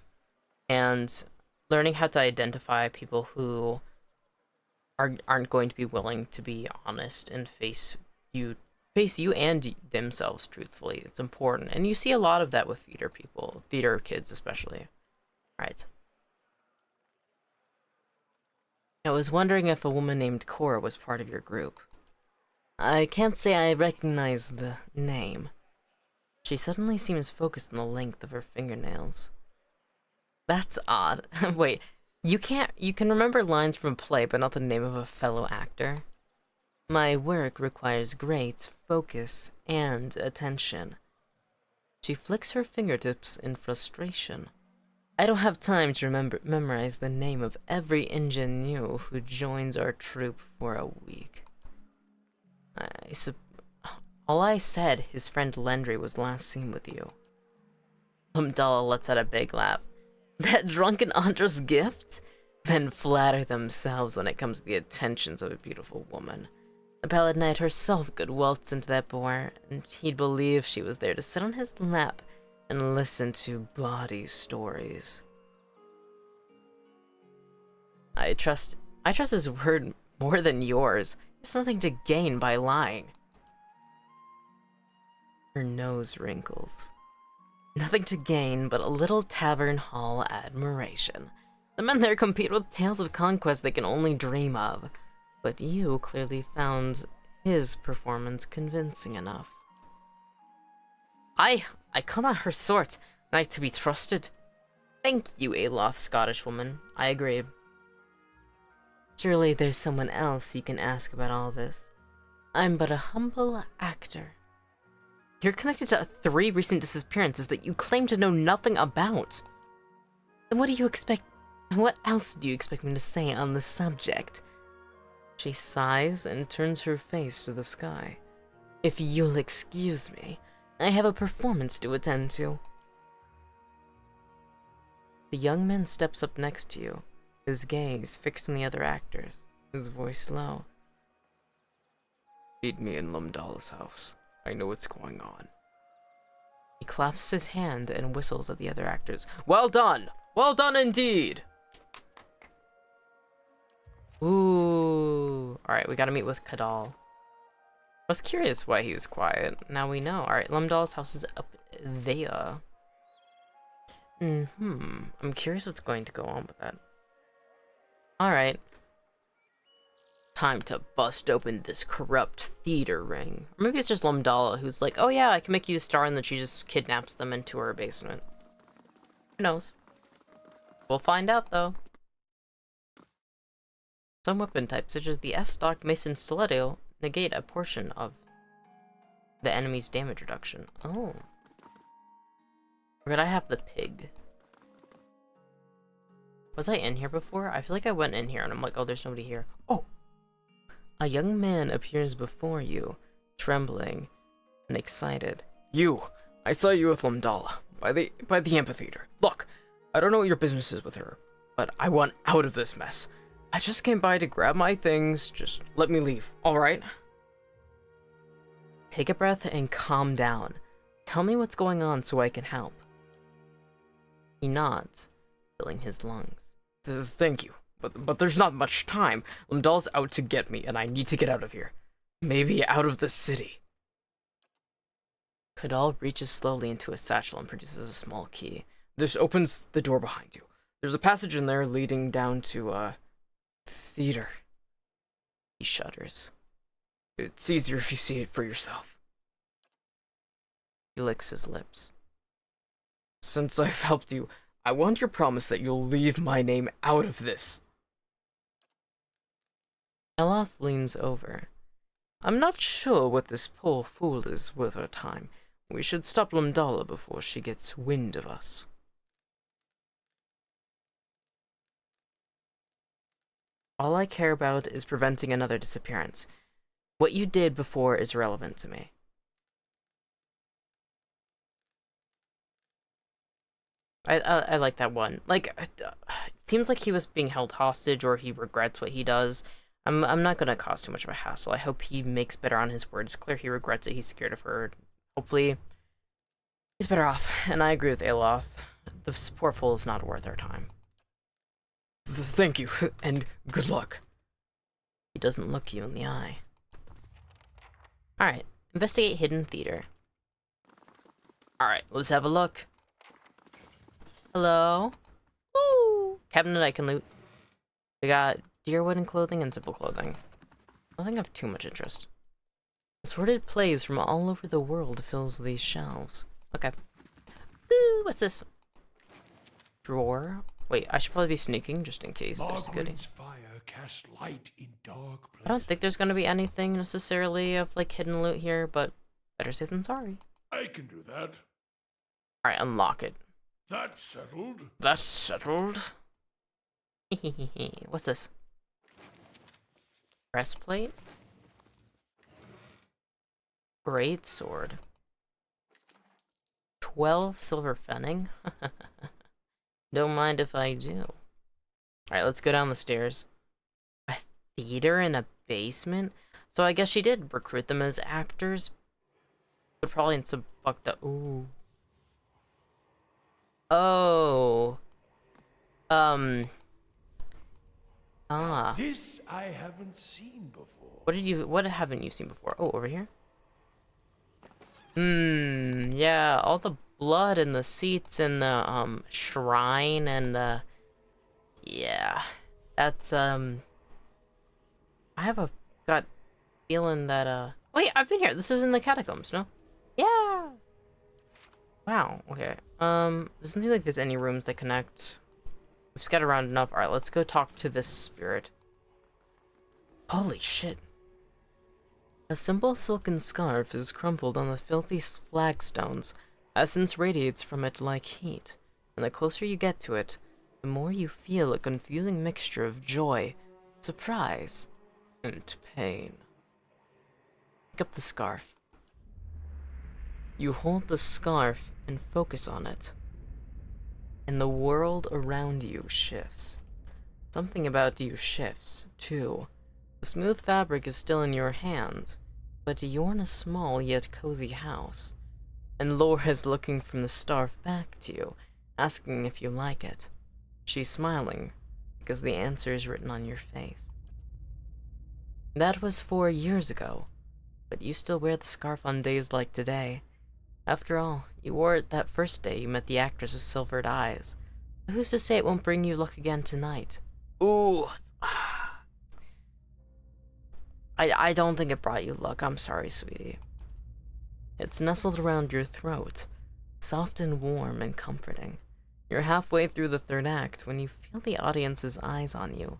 and learning how to identify people who aren't going to be willing to be honest and face you and themselves truthfully. It's important, and you see a lot of that with theater kids especially. Right. I was wondering if a woman named Cora was part of your group. I can't say I recognize the name. She suddenly seems focused on the length of her fingernails. That's odd. Wait, you can remember lines from a play, but not the name of a fellow actor? My work requires great focus and attention. She flicks her fingertips in frustration. I don't have time to memorize the name of every ingenue who joins our troupe for a week. All I said, his friend Lendry was last seen with you. Umdala lets out a big laugh. That drunken Andra's gift? Men flatter themselves when it comes to the attentions of a beautiful woman. The pallid knight herself could waltz into that bar, and he'd believe she was there to sit on his lap and listen to bawdy stories. I trust his word more than yours. There's nothing to gain by lying. Her nose wrinkles. Nothing to gain but a little tavern hall admiration. The men there compete with tales of conquest they can only dream of. But you clearly found his performance convincing enough. I call not her sort, knight to be trusted. Thank you, Aloth Scottish woman. I agree. Surely there's someone else you can ask about all this. I'm but a humble actor. You're connected to 3 recent disappearances that you claim to know nothing about. Then what do you expect? What else do you expect me to say on the subject? She sighs and turns her face to the sky. If you'll excuse me, I have a performance to attend to. The young man steps up next to you, his gaze fixed on the other actors, his voice low. Meet me in Lumdala's house. I know what's going on. He claps his hand and whistles at the other actors. Well done! Well done indeed! Ooh. Alright, we gotta meet with Kadal. I was curious why he was quiet. Now we know. Alright, Lumdala's house is up there. I'm curious what's going to go on with that. Alright. Time to bust open this corrupt theater ring. Or maybe it's just Lumdala who's like, oh yeah, I can make you a star, and then she just kidnaps them into her basement. Who knows? We'll find out though. Some weapon types, such as the S-Stock Mason Stiletto, negate a portion of the enemy's damage reduction. Oh. Or could I have the pig? Was I in here before? I feel like I went in here and I'm like, oh, there's nobody here. Oh! A young man appears before you, trembling and excited. You! I saw you with Lumdala, by the amphitheater. Look, I don't know what your business is with her, but I want out of this mess. I just came by to grab my things, just let me leave, alright? Take a breath and calm down. Tell me what's going on so I can help. He nods, filling his lungs. Thank you, but there's not much time. Lumdal's out to get me, and I need to get out of here. Maybe out of the city. Kadal reaches slowly into a satchel and produces a small key. This opens the door behind you. There's a passage in there leading down to, theater. He shudders. It's easier if you see it for yourself. He licks his lips. Since I've helped you, I want your promise that you'll leave my name out of this. Eloth leans over. I'm not sure what this poor fool is worth her time. We should stop Lamdala before she gets wind of us. All I care about is preventing another disappearance. What you did before is relevant to me. I like that one. Like, it seems like he was being held hostage, or he regrets what he does. I'm not gonna cause too much of a hassle. I hope he makes better on his word. It's clear he regrets it. He's scared of her. Hopefully, he's better off. And I agree with Aloth. The poor fool is not worth our time. Thank you, and good luck. He doesn't look you in the eye. Alright, investigate hidden theater. Alright, let's have a look. Hello? Woo! Cabinet I can loot. We got deer wooden clothing and simple clothing. Nothing of too much interest. Assorted plays from all over the world fills these shelves. Okay. Ooh, what's this? Drawer? Wait, I should probably be sneaking just in case there's a goodie. Fire cast light in dark places. I don't think there's gonna be anything necessarily of like hidden loot here, but better safe than sorry. I can do that. Alright, unlock it. That's settled. That's settled. What's this? Breastplate? Great sword. 12 silver fenning? Don't mind if I do. Alright, let's go down the stairs. A theater in a basement? So I guess she did recruit them as actors. But probably in some fucked up. Ooh. Oh. This I haven't seen before. What haven't you seen before? Oh, over here? Yeah, all the blood and the seats and the, shrine and, yeah. That's, I have a gut feeling that, wait, I've been here. This is in the catacombs, no? Yeah. Wow, okay. Doesn't seem like there's any rooms that connect. We've scattered around enough. Alright, let's go talk to this spirit. Holy shit. A simple silken scarf is crumpled on the filthy flagstones. Essence radiates from it like heat, and the closer you get to it, the more you feel a confusing mixture of joy, surprise, and pain. Pick up the scarf. You hold the scarf and focus on it, and the world around you shifts. Something about you shifts, too. The smooth fabric is still in your hands, but you're in a small yet cozy house, and Laura is looking from the scarf back to you, asking if you like it. She's smiling, because the answer is written on your face. That was 4 years ago, but you still wear the scarf on days like today. After all, you wore it that first day you met the actress with silvered eyes. Who's to say it won't bring you luck again tonight? Ooh. I don't think it brought you luck. I'm sorry, sweetie. It's nestled around your throat, soft and warm and comforting. You're halfway through the third act when you feel the audience's eyes on you,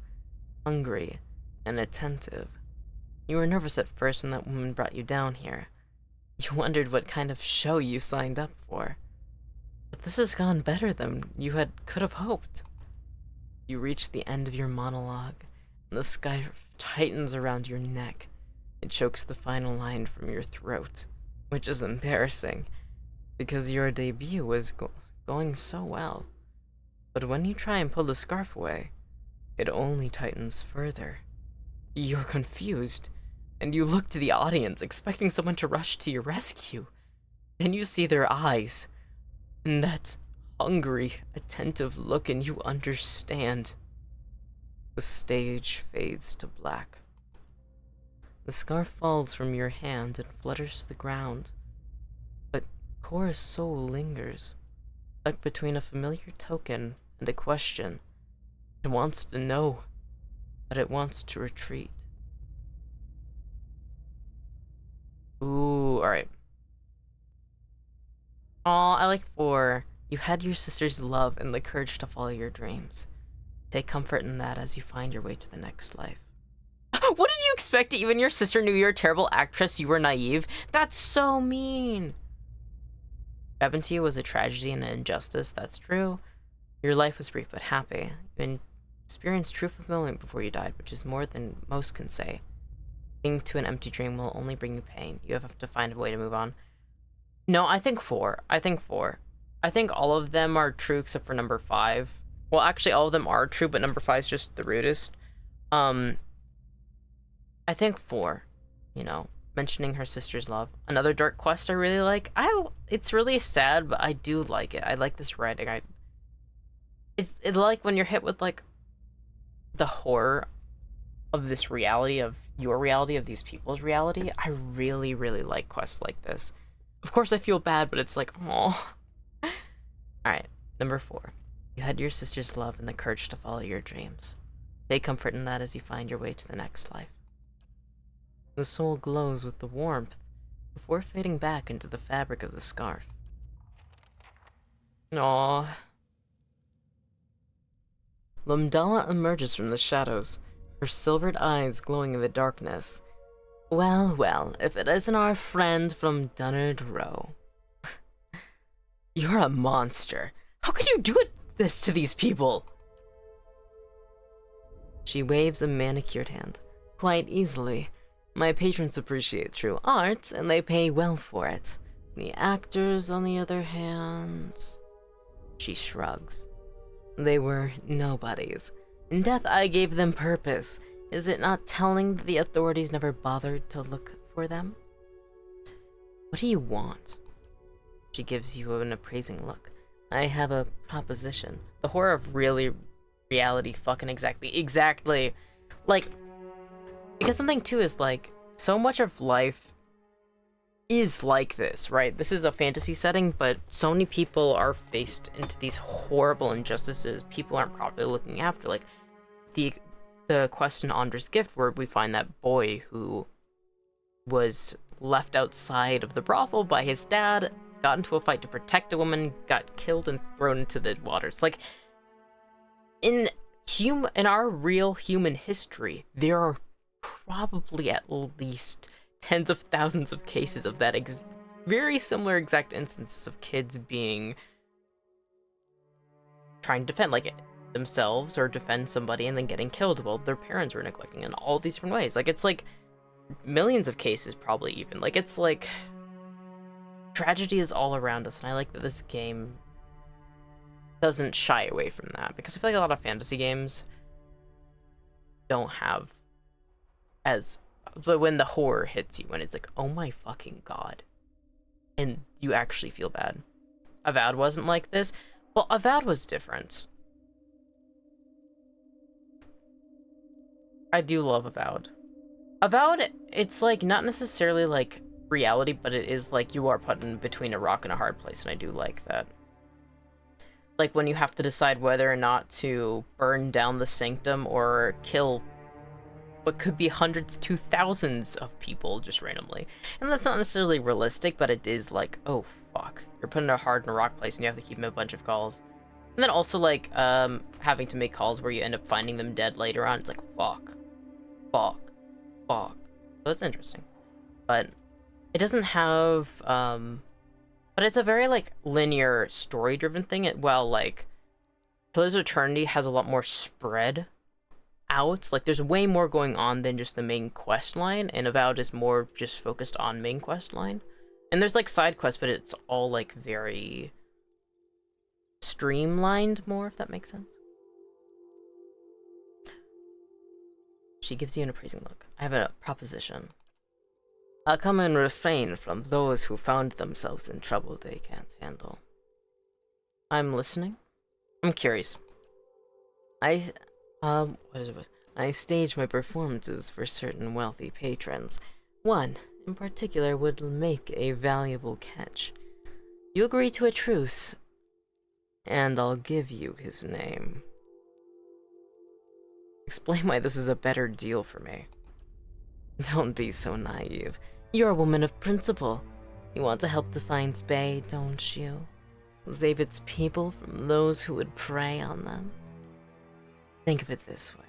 hungry and attentive. You were nervous at first when that woman brought you down here. You wondered what kind of show you signed up for. But this has gone better than you could have hoped. You reach the end of your monologue, and the scarf tightens around your neck. It chokes the final line from your throat, which is embarrassing, because your debut was going so well. But when you try and pull the scarf away, it only tightens further. You're confused, and you look to the audience, expecting someone to rush to your rescue. Then you see their eyes, and that hungry, attentive look, and you understand. The stage fades to black. The scarf falls from your hand and flutters to the ground. But Cora's soul lingers, stuck between a familiar token and a question. It wants to know, but it wants to retreat. Ooh, alright. Aw, I like 4. You had your sister's love and the courage to follow your dreams. Take comfort in that as you find your way to the next life. What did you expect? Even your sister knew you're a terrible actress, you were naive? That's so mean! What happened to you was a tragedy and an injustice, that's true. Your life was brief but happy. You experienced true fulfillment before you died, which is more than most can say. Clinging to an empty dream will only bring you pain. You have to find a way to move on. No, I think 4. I think 4. I think all of them are true except for number 5. Well, actually, all of them are true, but number 5 is just the rudest. I think 4. You know, mentioning her sister's love. Another dark quest I really like. It's really sad, but I do like it. I like this writing. It's like when you're hit with like the horror of this reality, of your reality, of these people's reality. I really, really like quests like this. Of course, I feel bad, but it's like, oh. Alright, number 4. You had your sister's love and the courage to follow your dreams. Take comfort in that as you find your way to the next life. The soul glows with the warmth before fading back into the fabric of the scarf. Aww. Lumdala emerges from the shadows, her silvered eyes glowing in the darkness. Well, well, if it isn't our friend from Dunnard Row. You're a monster. How could you do this to these people? She waves a manicured hand. Quite easily. My patrons appreciate true art, and they pay well for it. The actors, on the other hand... She shrugs. They were nobodies. In death, I gave them purpose. Is it not telling that the authorities never bothered to look for them? What do you want? She gives you an appraising look. I have a proposition. The horror of reality fucking exactly. Like, because something too is like, so much of life is like this, right? This is a fantasy setting, but so many people are faced into these horrible injustices people aren't properly looking after. Like, the quest in Andra's Gift, where we find that boy who was left outside of the brothel by his dad, got into a fight to protect a woman, got killed and thrown into the waters. Like, in our real human history, there are probably at least tens of thousands of cases of that very similar exact instances of kids trying to defend, like, themselves or defend somebody and then getting killed while their parents were neglecting in all these different ways. Like, it's like millions of cases, probably even. Like, it's like tragedy is all around us, and I like that this game doesn't shy away from that, because I feel like a lot of fantasy games don't have but when the horror hits you, when it's like, oh my fucking god, and you actually feel bad. Avowed wasn't like this. Well, Avowed was different. I do love Avowed. Avowed, it's like not necessarily like reality, but it is like you are put in between a rock and a hard place, and I do like that. Like when you have to decide whether or not to burn down the sanctum or kill what could be hundreds to thousands of people just randomly. And that's not necessarily realistic, but it is like, oh fuck. You're put in a hard and a rock place and you have to keep in a bunch of calls. And then also like having to make calls where you end up finding them dead later on. It's like fuck. So it's interesting. But it doesn't have but it's a very like linear story driven thing. While like Pillars of Eternity has a lot more spread out. Like there's way more going on than just the main quest line, and Avowed is more just focused on main quest line. And there's like side quests, but it's all like very streamlined more, if that makes sense. She gives you an appraising look. I have a proposition. I'll come and refrain from those who found themselves in trouble they can't handle. I'm listening. I'm curious. I stage my performances for certain wealthy patrons. One, in particular, would make a valuable catch. You agree to a truce, and I'll give you his name. Explain why this is a better deal for me. Don't be so naive. You're a woman of principle. You want to help Defiance Bay, don't you? Save its people from those who would prey on them. Think of it this way.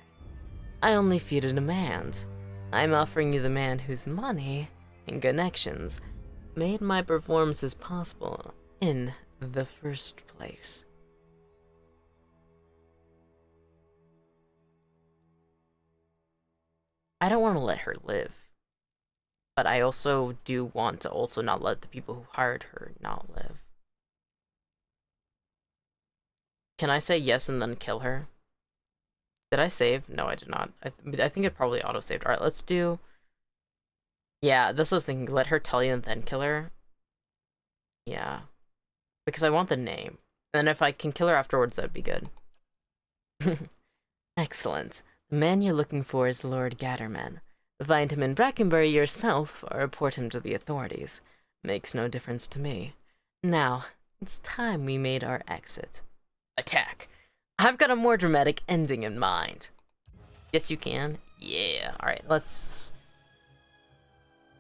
I only feed a demand. I'm offering you the man whose money and connections made my performances possible in the first place. I don't want to let her live. But I also do want to also not let the people who hired her not live. Can I say yes and then kill her? Did I save? No, I did not. I think it probably auto-saved. Alright, let's do... Yeah, this was thinking, let her tell you and then kill her. Yeah. Because I want the name. And if I can kill her afterwards, that'd be good. Excellent. The man you're looking for is Lord Gatterman. Find him in Brackenbury yourself, or report him to the authorities. Makes no difference to me. Now, it's time we made our exit. Attack! I've got a more dramatic ending in mind. Yes, you can? Yeah. Alright, let's...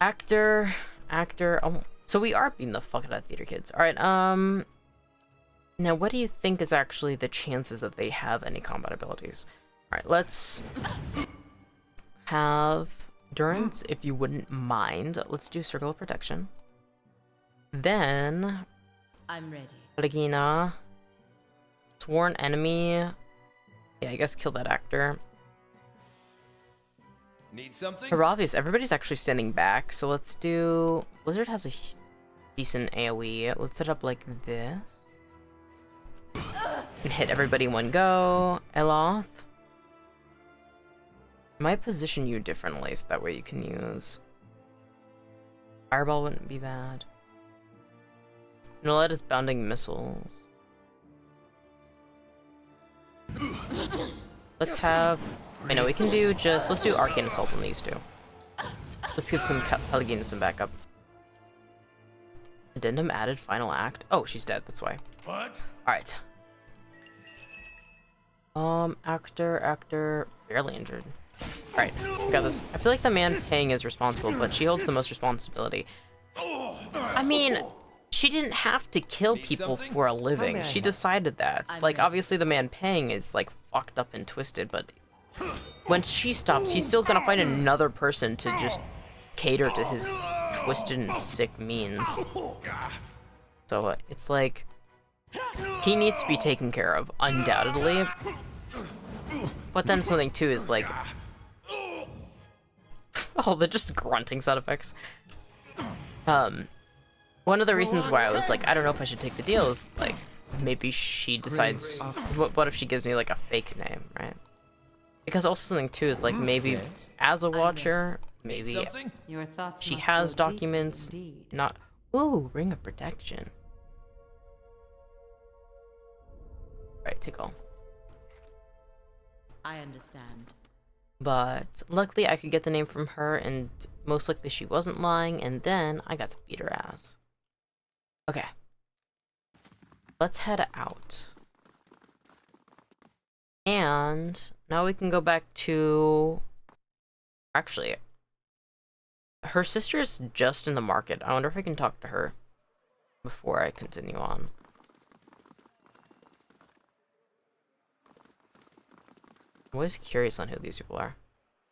Actor... Oh, so we are beating the fuck out of theater kids. Alright, now what do you think is actually the chances that they have any combat abilities? Alright, let's... have... Endurance, if you wouldn't mind. Let's do Circle of Protection. Then... I'm ready. Regina. Sworn Enemy. Yeah, I guess kill that actor. Need something? Haravius, everybody's actually standing back, so let's do... Blizzard has a decent AoE. Let's set up like this. And hit everybody in one go. Eloth. Might position you differently so that way you can use... Fireball wouldn't be bad. Nolette is bounding missiles. Let's have... I know we can do just... Let's do Arcane Assault on these two. Let's give some Pelagina some backup. Addendum added, final act. Oh, she's dead, that's why. What? Alright. Actor, barely injured. Alright, got this. I feel like the man paying is responsible, but she holds the most responsibility. I mean, she didn't have to kill people for a living. She decided that. Like, obviously the man paying is, like, fucked up and twisted, but when she stops, she's still gonna find another person to just cater to his twisted and sick means. So, it's like, he needs to be taken care of, undoubtedly. But then something, too, is like... Oh, they're just grunting sound effects. One of the reasons why I was like, I don't know if I should take the deal is, like, maybe she decides... What if she gives me, like, a fake name, right? Because also something, too, is, like, maybe as a watcher, maybe Your thoughts she must has go deep documents, indeed. not... Ooh, Ring of Protection. Alright, take all. I understand. But luckily I could get the name from her, and most likely she wasn't lying, and then I got to beat her ass. Okay. Let's head out. And now we can go back to... Actually, her sister's just in the market. I wonder if I can talk to her before I continue on. I'm always curious on who these people are.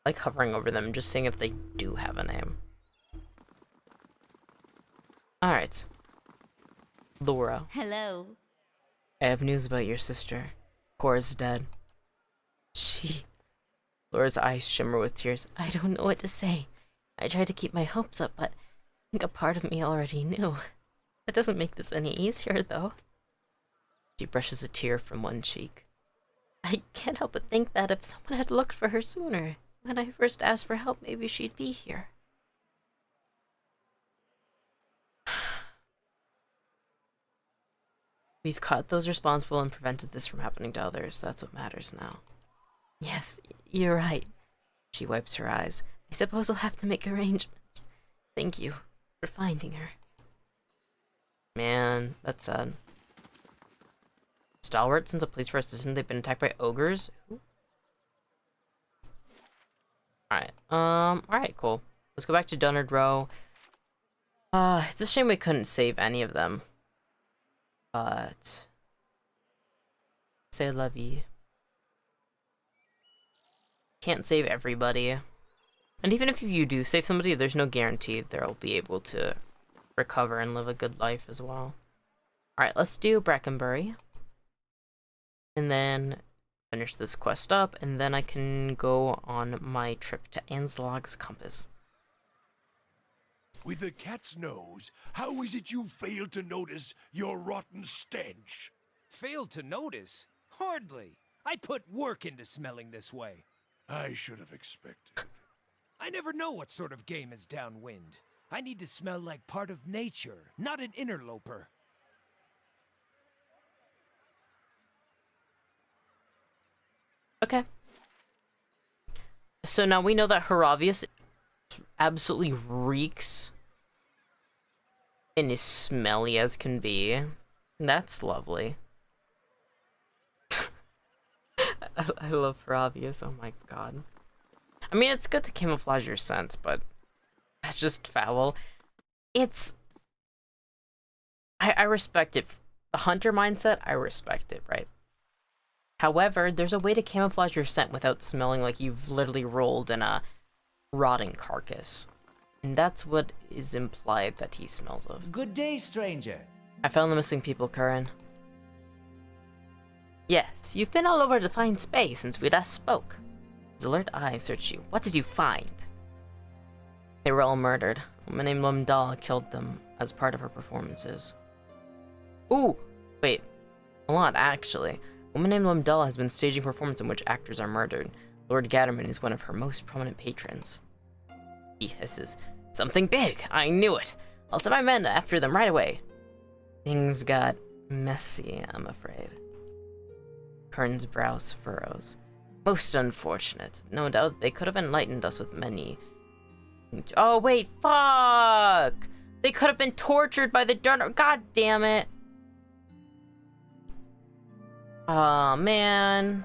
I like hovering over them, just seeing if they do have a name. Alright. Laura. Hello. I have news about your sister. Cora's dead. Laura's eyes shimmer with tears. I don't know what to say. I tried to keep my hopes up, but I think a part of me already knew. That doesn't make this any easier, though. She brushes a tear from one cheek. I can't help but think that if someone had looked for her sooner, when I first asked for help, maybe she'd be here. We've caught those responsible and prevented this from happening to others. That's what matters now. Yes, you're right. She wipes her eyes. I suppose I'll have to make arrangements. Thank you for finding her. Man, that's sad. Stalwart sends a police for assistance. They've been attacked by ogres. Alright, alright, cool. Let's go back to Dunnard Row. It's a shame we couldn't save any of them. But... C'est la vie. Can't save everybody. And even if you do save somebody, there's no guarantee they'll be able to recover and live a good life as well. Alright, let's do Brackenbury. And then finish this quest up, and then I can go on my trip to Anslog's Compass. With a cat's nose, how is it you failed to notice your rotten stench? Failed to notice? Hardly. I put work into smelling this way. I should have expected. I never know what sort of game is downwind. I need to smell like part of nature, not an interloper. Okay. So now we know that Haravius absolutely reeks and is smelly as can be. That's lovely. I love Haravius, oh my god. I mean, it's good to camouflage your scents, but that's just foul. It's... I respect it. The hunter mindset, I respect it, right? However, there's a way to camouflage your scent without smelling like you've literally rolled in a rotting carcass. And that's what is implied that he smells of. Good day, stranger. I found the missing people, Curran. Yes, you've been all over the fine space since we last spoke. His alert eyes searched you. What did you find? They were all murdered. A woman named Lumdal killed them as part of her performances. Ooh, wait. A lot, actually. A woman named Lumdal has been staging a performance in which actors are murdered. Lord Gatterman is one of her most prominent patrons. He hisses. Something big! I knew it! I'll send my men after them right away. Things got messy, I'm afraid. Kern's brow furrows. Most unfortunate. No doubt they could have enlightened us with many... Oh, wait, fuck! They could have been tortured by the Durner... God damn it! Oh, man.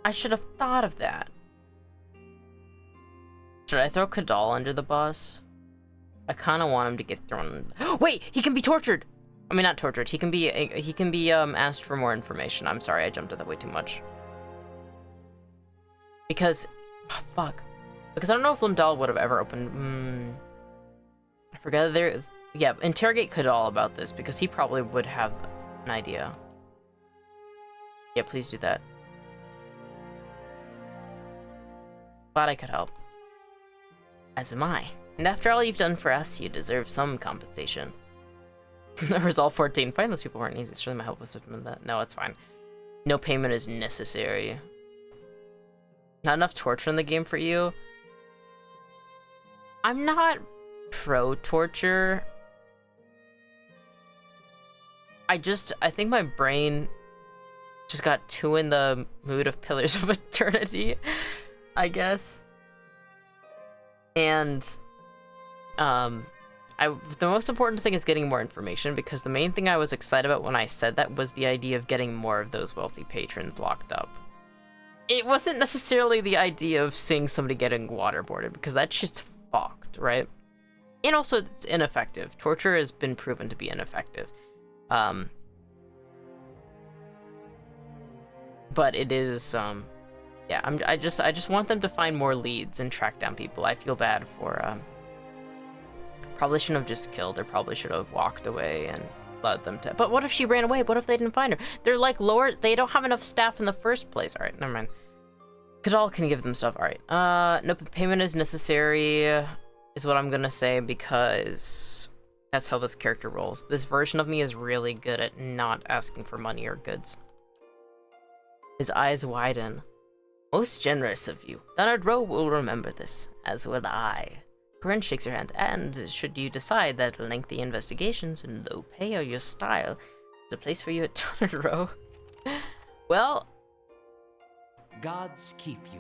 I should have thought of that. Should I throw Kadal under the bus? I kind of want him to get thrown... Wait! He can be tortured! I mean, not tortured. He can be asked for more information. I'm sorry, I jumped at that way too much. Because... Oh, fuck. Because I don't know if Lumdal would have ever opened... I forget there... Yeah, interrogate Kadal about this, because he probably would have an idea. Yeah, please do that. Glad I could help. As am I. And after all you've done for us, you deserve some compensation. Resolve 14. Finding those people weren't easy. Surely my help was that. No, it's fine. No payment is necessary. Not enough torture in the game for you? I'm not pro-torture. I think my brain just got too in the mood of Pillars of Eternity, I guess. And, the most important thing is getting more information, because the main thing I was excited about when I said that was the idea of getting more of those wealthy patrons locked up. It wasn't necessarily the idea of seeing somebody getting waterboarded, because that's just fucked, right? And also, it's ineffective. Torture has been proven to be ineffective. But it is, yeah, I just want them to find more leads and track down people. I feel bad for, probably shouldn't have just killed her, probably should have walked away and let them but what if she ran away? What if they didn't find her? They're like lower, they don't have enough staff in the first place. Alright, never mind. Kadal can give them stuff. Alright, no payment is necessary, is what I'm gonna say, because that's how this character rolls. This version of me is really good at not asking for money or goods. His eyes widen. Most generous of you. Donald Rowe will remember this, as will I. Corinne shakes her hand, and should you decide that lengthy investigations and low pay are your style, there's a place for you at Donald Rowe. Well... Gods keep you.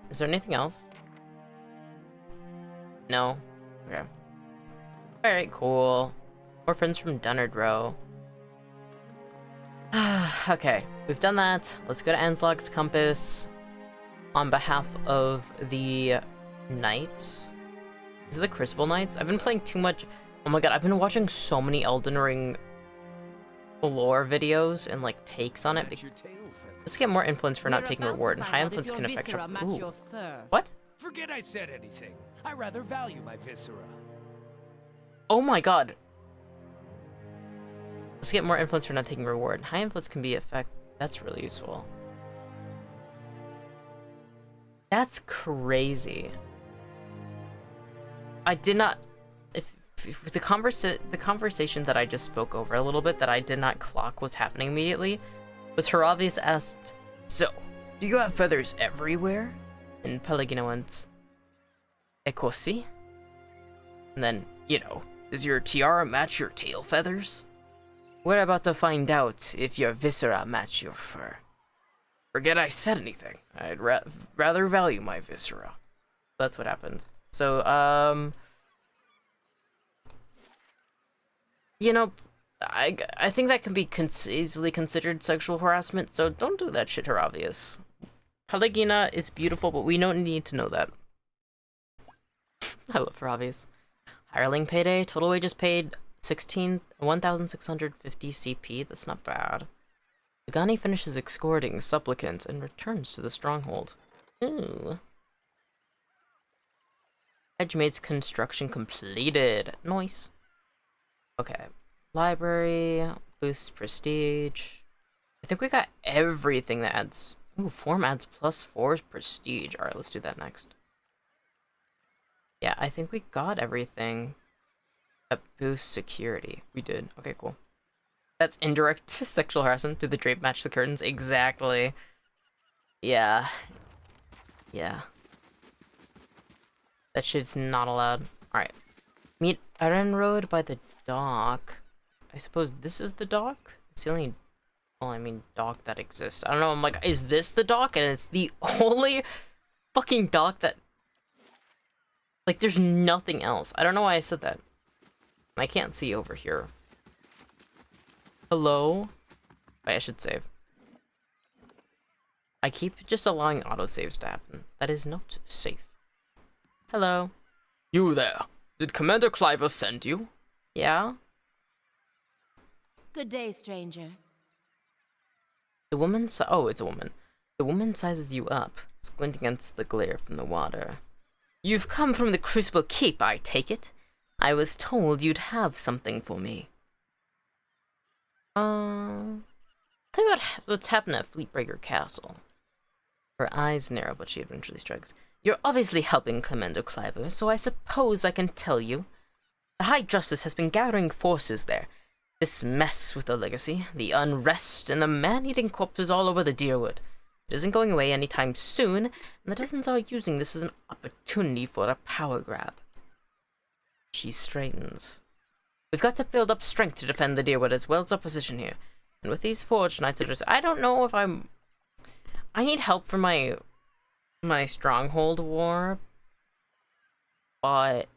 Is there anything else? No? Okay. Alright, cool. More friends from Dunnard Row. Okay, we've done that. Let's go to Anslog's Compass on behalf of the Knights. Is it the Crucible Knights? I've been playing too much. Oh my god, I've been watching so many Elden Ring lore videos and like takes on it. Let's get more influence for not taking reward, and high influence can affect your... Ooh. What? Forget I said anything. I rather value my viscera. Oh my god. Let's get more influence for not taking reward. High influence can be effect. That's really useful. That's crazy. I did not... If the conversation that I just spoke over a little bit that I did not clock was happening immediately was Heravius asked, "So, do you have feathers everywhere?" And Pelagina went, "Ecosi?" And then, you know, does your tiara match your tail feathers? We're about to find out if your viscera match your fur. Forget I said anything. I'd rather value my viscera. That's what happened. So, you know, I think that can be easily considered sexual harassment, so don't do that shit, Heravius. Pelagina is beautiful, but we don't need to know that. I love Heravius. Hireling payday, total wages paid 1,650 CP, that's not bad. Pagani finishes escorting supplicant and returns to the stronghold. Ooh. Edgemade's construction completed. Nice. Okay. Library, boosts prestige. I think we got everything that adds... Ooh, form adds +4 prestige. Alright, let's do that next. Yeah, I think we got everything that boosts security. We did. Okay, cool. That's indirect sexual harassment. Did the drape match the curtains? Exactly. Yeah. Yeah. That shit's not allowed. Alright. Meet Eren Road by the dock. I suppose this is the dock? It's the only... Well, I mean, dock that exists. I don't know, I'm like, is this the dock? And it's the only fucking dock that... Like, there's nothing else. I don't know why I said that. I can't see over here. Hello? Wait, I should save. I keep just allowing autosaves to happen. That is not safe. Hello. You there. Did Commander Cliver send you? Yeah? Good day, stranger. The woman oh, it's a woman. The woman sizes you up, squinting against the glare from the water. You've come from the Crucible Keep, I take it? I was told you'd have something for me. Tell you what's happened at Fleetbreaker Castle. Her eyes narrow, but she eventually shrugs. You're obviously helping Commander Cliver, so I suppose I can tell you. The High Justice has been gathering forces there. This mess with the legacy, the unrest, and the man-eating corpses all over the Deerwood. It isn't going away anytime soon, and the Dozens are using this as an opportunity for a power grab. She straightens. We've got to build up strength to defend the Deerwood as well as our position here. And with these Forged Knights, I don't know if I need help for my Stronghold War, but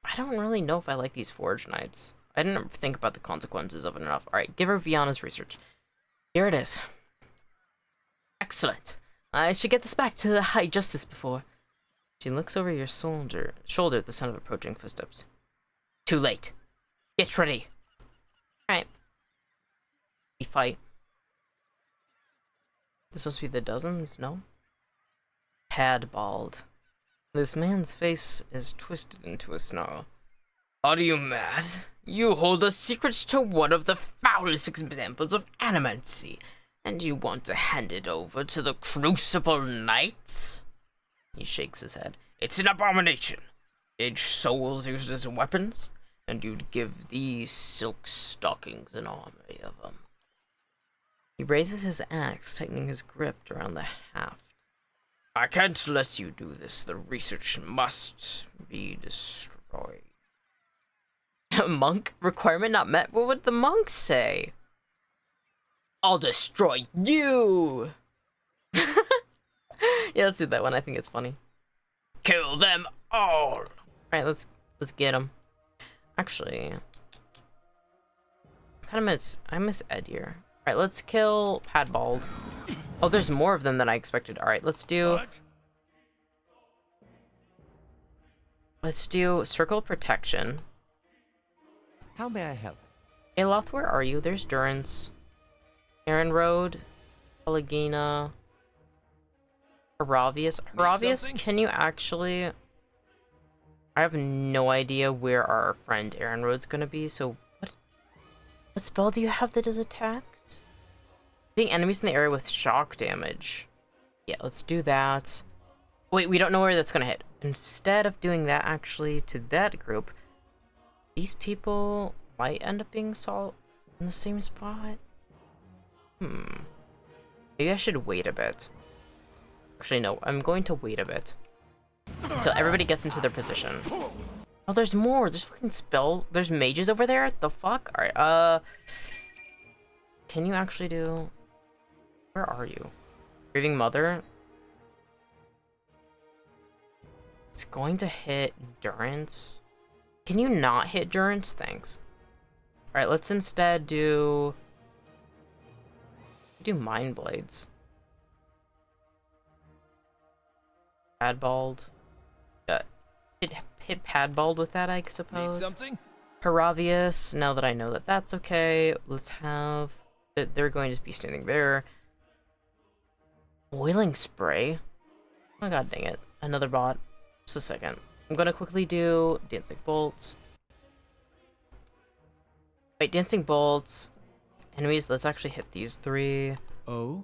I don't really know if I like these Forged Knights. I didn't think about the consequences of it enough. Alright, give her Viana's research. Here it is. Excellent. I should get this back to the High Justice before. She looks over your shoulder at the sound of approaching footsteps. Too late. Get ready. Alright. We fight. This supposed to be the Dozens? No? Padbald. This man's face is twisted into a snarl. Are you mad? You hold the secrets to one of the foulest examples of animancy, and you want to hand it over to the Crucible Knights? He shakes his head. It's an abomination. Aged souls used as weapons, and you'd give these silk stockings an army of them. He raises his axe, tightening his grip around the haft. I can't let you do this. The research must be destroyed. Monk? Requirement not met? What would the monks say? I'll destroy you! Yeah, let's do that one. I think it's funny. Kill them all! Alright, let's get them. Actually, I miss Ed here. Alright, let's kill Padbald. Oh, there's more of them than I expected. Alright, let's do... What? Let's do Circle of Protection. How may I help? Aloth, where are you? There's Durance. Aaron Road. Pelagina. Haravius. Haravius, something? can you actually... I have no idea where our friend Aaron Road's gonna be, so... What spell do you have that does attacks? Hitting enemies in the area with shock damage. Yeah, let's do that. Wait, we don't know where that's gonna hit. Instead of doing that, actually, to that group, these people might end up being in the same spot. Maybe I should wait a bit. Actually, no, I'm going to wait a bit. Until everybody gets into their position. Oh, there's more. There's fucking there's mages over there? The fuck? Alright, can you actually do... Where are you? Grieving Mother? It's going to hit Durance. Can you not hit Durance? Thanks. Alright, let's instead do Mind Blades. Padbald. Hit Padbald with that, I Need suppose. something? Haravius, now that I know that that's okay, let's have... They're going to be standing there. Boiling Spray? Oh god dang it. Another bot. Just a second. I'm gonna quickly do Dancing Bolts. Wait, Dancing Bolts. Enemies, let's actually hit these three. Oh?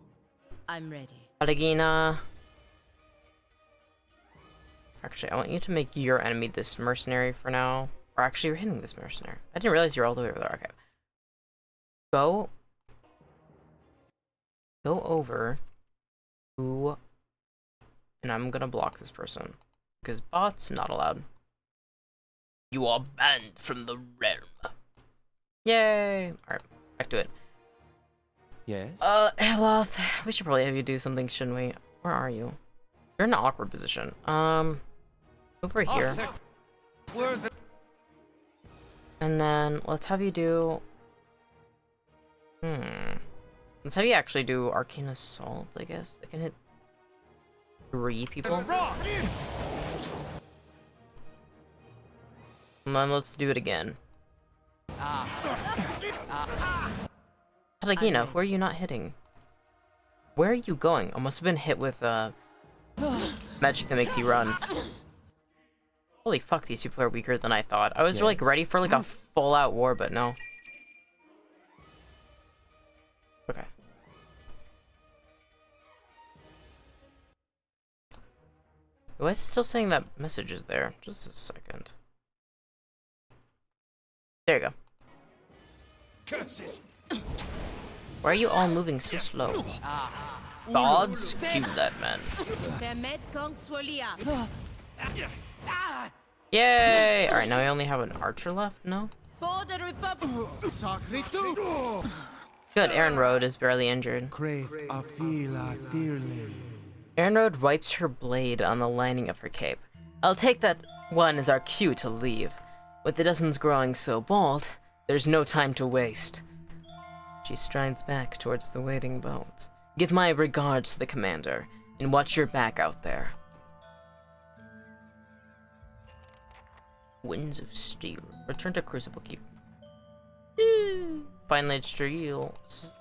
I'm ready. Pelagina. Actually, I want you to make your enemy this mercenary for now. Or actually, you're hitting this mercenary. I didn't realize you're all the way over there. Okay. Go over to... And I'm gonna block this person. Because bots, not allowed. You are banned from the realm. Yay! Alright, back to it. Yes? Aloth, we should probably have you do something, shouldn't we? Where are you? You're in an awkward position. Over here. And then, let's have you do... Let's have you actually do Arcane Assault, I guess. They can hit 3 people. And then let's do it again. Pelagina, who are you not hitting? Where are you going? I must have been hit with, magic that makes you run. Holy fuck, these people are weaker than I thought. I was, like, ready for, like, a full-out war, but no. Okay. Why is it still saying that message is there? Just a second. There you go. Curses! Why are you all moving so slow? Gods, kill that man. Yay! Alright, now we only have an archer left, no? Good, Aaron Road is barely injured. Aaron Road wipes her blade on the lining of her cape. I'll take that one as our cue to leave. With the dozens growing so bold, there's no time to waste. She strides back towards the waiting boat. Give my regards to the commander, and watch your back out there. Winds of Steel. Return to Crucible Keep. Fine large shields.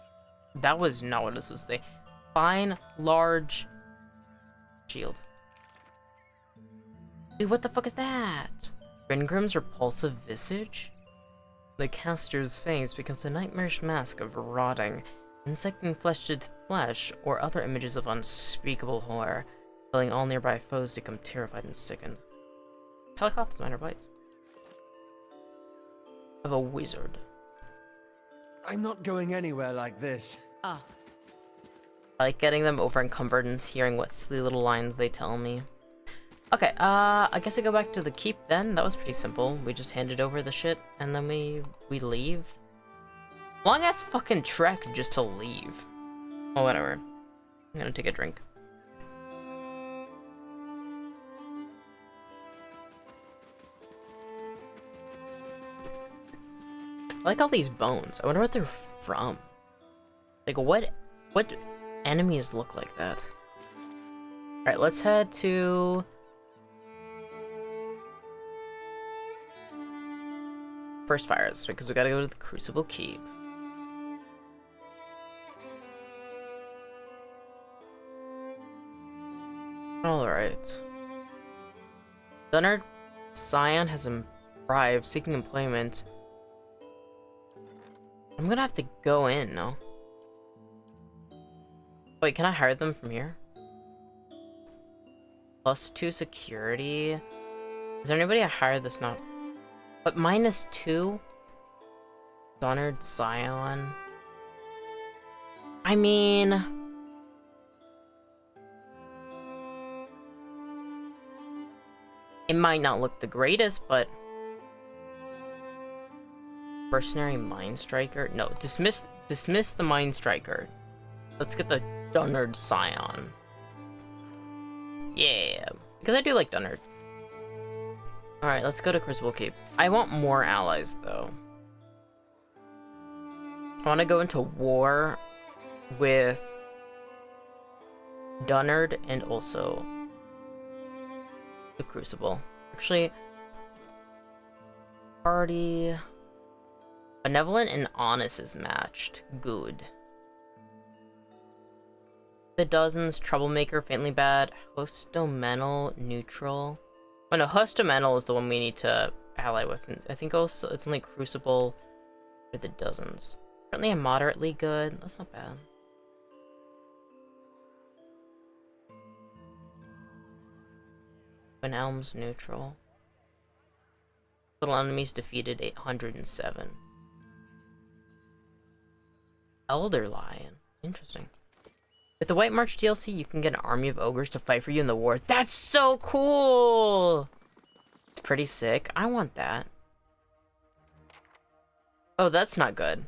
That was not what this was saying. Fine large shield. Dude, what the fuck is that? Gringrim's repulsive visage? The caster's face becomes a nightmarish mask of rotting, insect-infested flesh, or other images of unspeakable horror, telling all nearby foes to become terrified and sickened. Pelikoth's minor bites. Of a wizard. I'm not going anywhere like this. Ah, I like getting them over encumbered and hearing what silly little lines they tell me. Okay, I guess we go back to the keep then. That was pretty simple. We just handed over the shit and then we leave. Long ass fucking trek just to leave. Oh, whatever. I'm gonna take a drink. I like all these bones. I wonder what they're from. Like, what enemies look like that? Alright, let's head to... first fires because we gotta go to the Crucible Keep. Alright. Leonard Scion has arrived seeking employment. I'm gonna have to go in, no? Wait, can I hire them from here? +2 security. Is there anybody I hired that's not? But -2? Leonard Scion. I mean... it might not look the greatest, but... Mercenary Mind Striker? No, dismiss the Mind Striker. Let's get the Dunnard Scion. Yeah, because I do like Dunnard. Alright, let's go to Crucible Keep. I want more allies, though. I want to go into war with Dunnard and also the Crucible. Actually, party... Benevolent and Honest is matched. Good. The Dozens, Troublemaker, Faintly Bad, Hostomental, Neutral. Oh no, Hostomental is the one we need to ally with. And I think also it's only Crucible for the Dozens. Currently I'm moderately good. That's not bad. Twin Elms, Neutral. Total enemies defeated 807. Elder Lion. Interesting. With the White March DLC, you can get an army of ogres to fight for you in the war. That's so cool! It's pretty sick. I want that. Oh, that's not good.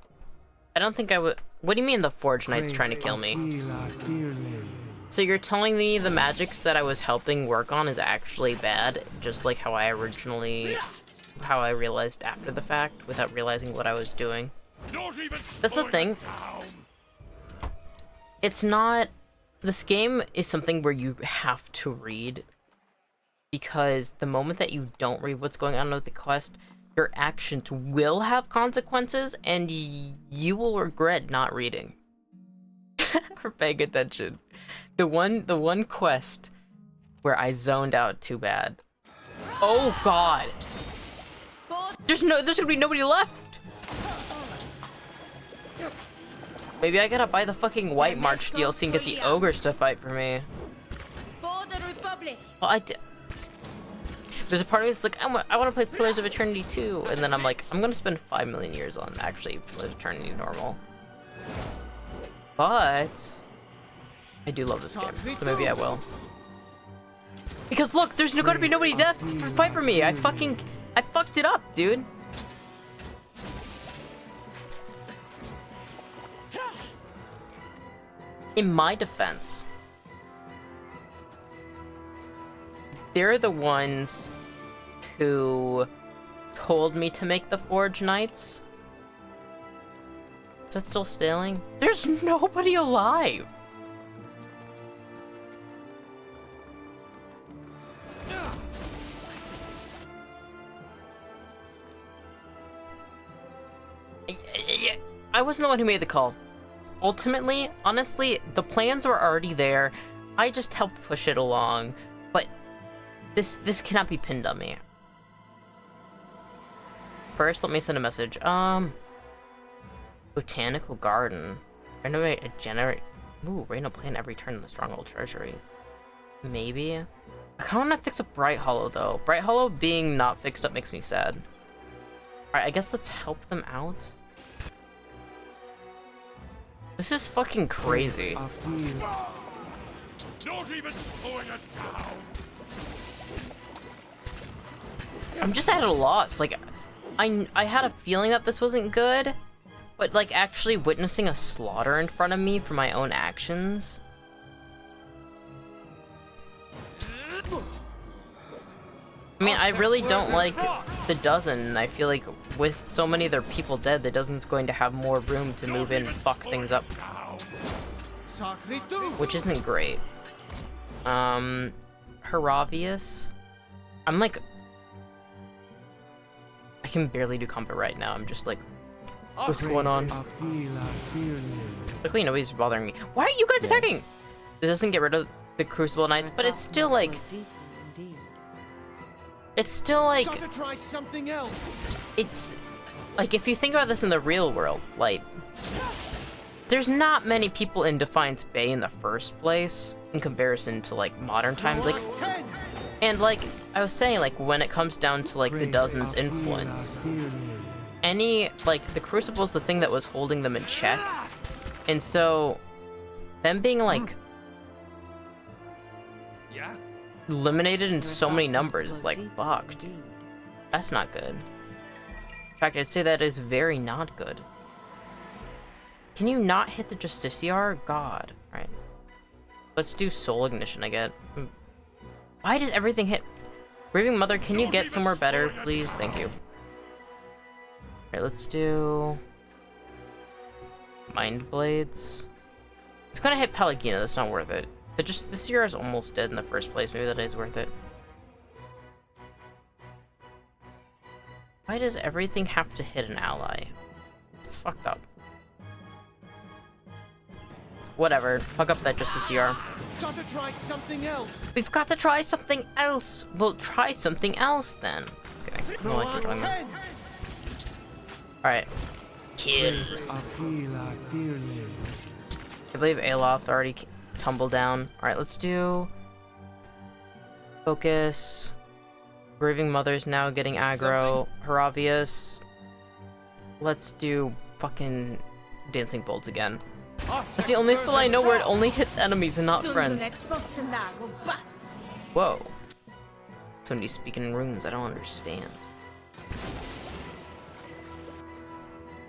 I don't think I would... What do you mean the Forge Knight's trying to kill me? So you're telling me the magics that I was helping work on is actually bad? Just like how I originally... how I realized after the fact, without realizing what I was doing? That's the thing. It's not... This game is something where you have to read. Because the moment that you don't read what's going on with the quest, your actions will have consequences, and you will regret not reading. Or paying attention. The one quest where I zoned out too bad. Oh god! There's gonna be nobody left! Maybe I gotta buy the fucking White March DLC and get the ogres to fight for me. Well, there's a part of me that's like, I want to play Pillars of Eternity 2, and then I'm like, I'm gonna spend 5 million years on actually Pillars of Eternity normal. But I do love this game, so maybe I will. Because look, there's gonna be nobody left to fight for me. I fucked it up, dude. In my defense, they're the ones who told me to make the Forge Knights. Is that still sailing? There's nobody alive! I wasn't the one who made the call. Ultimately, honestly, the plans were already there. I just helped push it along. But this cannot be pinned on me. First, let me send a message. Botanical Garden. Renovate a generate. Ooh, rain a plant every turn in the Stronghold Treasury. Maybe. I kinda wanna fix up Bright Hollow though. Bright Hollow being not fixed up makes me sad. Alright, I guess let's help them out. This is fucking crazy. Not even slowing it down. I'm just at a loss. Like, I had a feeling that this wasn't good, but like actually witnessing a slaughter in front of me for my own actions. I mean, I really don't like the Dozen. I feel like with so many of their people dead, the Dozen's going to have more room to move in and fuck things up. Which isn't great. Heravius? I'm like... I can barely do combat right now. I'm just like, what's going on? Luckily, nobody's bothering me. Why are you guys attacking? This doesn't get rid of the Crucible Knights, but it's still like... It's still like... Gotta try something else. It's... Like, if you think about this in the real world, like... There's not many people in Defiance Bay in the first place, in comparison to, like, modern times. Like, and, like, I was saying, like, when it comes down to, like, the Dozen's influence, like, the Crucible's the thing that was holding them in check. And so, them being, like, eliminated in so many numbers is, like, fucked. That's not good. In fact, I'd say that is very not good. Can you not hit the Justiciar? God. Alright. Let's do Soul Ignition, I get. Why does everything hit? Raving Mother, can you get somewhere better, please? Thank you. Alright, let's do... Mind Blades. It's gonna hit Pallegina, that's not worth it. The Justiciar is almost dead in the first place, maybe that is worth it. Why does everything have to hit an ally? It's fucked up. Whatever, fuck up that Justiciar. Gotta try something else. We've got to try something else. We'll try something else then. Okay, I don't like what you're doing. Alright. Kill. I believe Aloth already tumbled down. Alright, let's do... Focus. Grieving Mother's now getting aggro. Haravius. Let's do fucking Dancing Bolts again. That's the only spell I know where it only hits enemies and not friends. Whoa. Somebody's speaking in runes, I don't understand.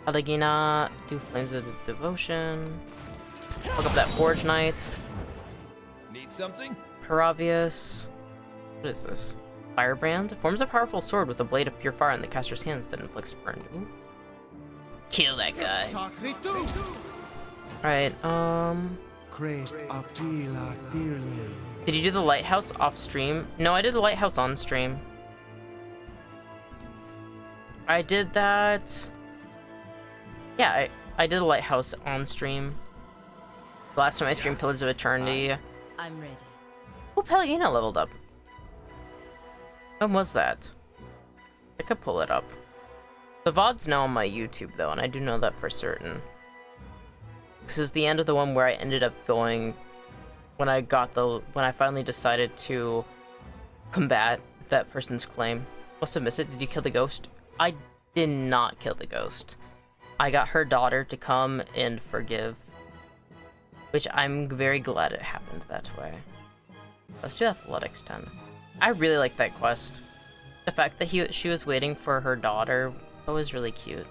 Pallegina, do Flames of Devotion. Look up that Forge Knight. Need something? Haravius. What is this? Firebrand? Forms a powerful sword with a blade of pure fire in the caster's hands that inflicts burn. Ooh. Kill that guy. Alright, did you do the lighthouse off stream? No, I did the lighthouse on stream. I did that... Yeah, I did the lighthouse on stream. Last time I streamed Pillars of Eternity. I'm ready. Oh, Pallegina leveled up. When was that? I could pull it up. The VOD's now on my YouTube though, and I do know that for certain. This is the end of the one where I ended up going when I finally decided to combat that person's claim. Must have missed it. Did you kill the ghost? I did not kill the ghost. I got her daughter to come and forgive, which I'm very glad it happened that way. Let's do Athletics 10. I really like that quest. The fact that she was waiting for her daughter, that was really cute.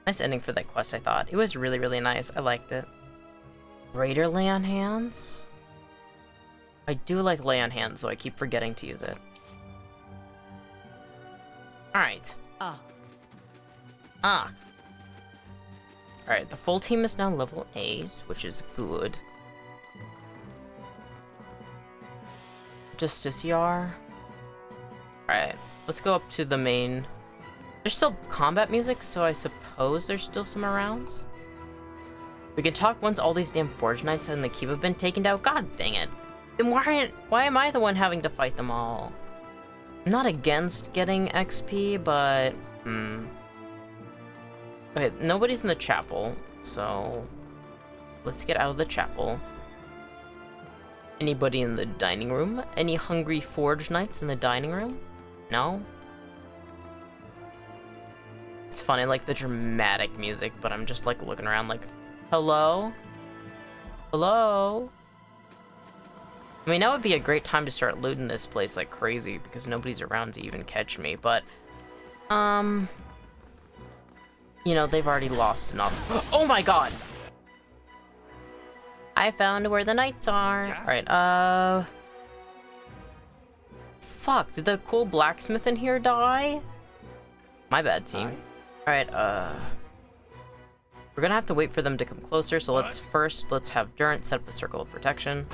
Nice ending for that quest, I thought. It was really, really nice. I liked it. Raider Lay on Hands? I do like Lay on Hands, though I keep forgetting to use it. Alright. Alright, the full team is now level 8, which is good. Justiciar. Alright, let's go up to the main. There's still combat music, so I suppose there's still some around. We can talk once all these damn Forge Knights and the keep have been taken down. God dang it. Then why am I the one having to fight them all? I'm not against getting XP, but... Okay, nobody's in the chapel, so... Let's get out of the chapel. Anybody in the dining room? Any hungry Forge Knights in the dining room? No? It's funny, I like the dramatic music, but I'm just like looking around like, hello? Hello? I mean, that would be a great time to start looting this place like crazy because nobody's around to even catch me, but, you know, they've already lost enough. Oh my god! I found where the knights are. Yeah. Alright, fuck, did the cool blacksmith in here die? My bad, team. Alright, we're gonna have to wait for them to come closer, so let's have Durant set up a circle of protection.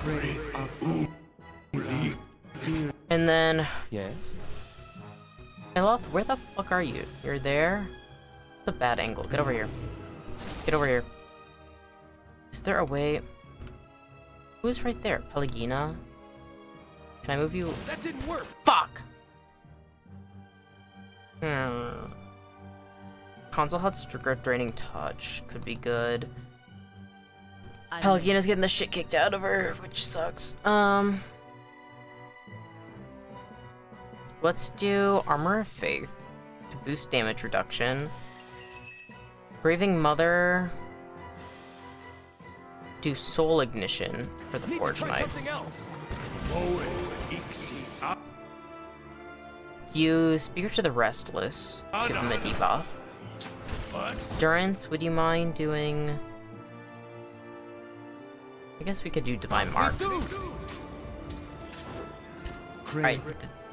Breathe. And then... Yes? Eloth, where the fuck are you? You're there? It's a bad angle. Get over here. Get over here. Is there a way... Who's right there? Pelagina? Can I move you? That didn't work. Fuck! Console HUD's draining touch. Could be good. Pelagina's getting the shit kicked out of her, which sucks. Let's do Armor of Faith to boost damage reduction. Braving Mother. Do Soul Ignition for the Forge Knight. Use Speaker to the Restless. Give him a debuff. Durance, would you mind doing... I guess we could do Divine Mark. Alright,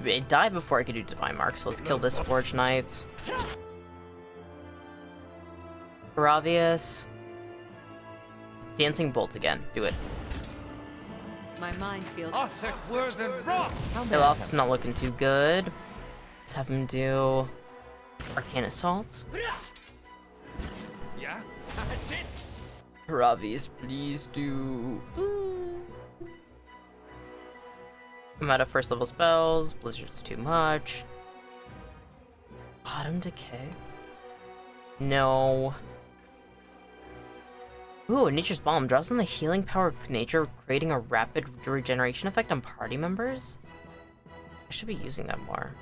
it died before I could do Divine Mark, so let's kill this Forge Knight. Aravius. Dancing Bolt again. Do it. My mind feels. Eloth's not looking too good. Let's have him do Arcane Assault. Yeah, that's it. Aravius, please do. I'm out of first level spells. Blizzard's too much. Bottom Decay. No. Ooh, Nature's Balm draws on the healing power of nature, creating a rapid regeneration effect on party members. I should be using that more.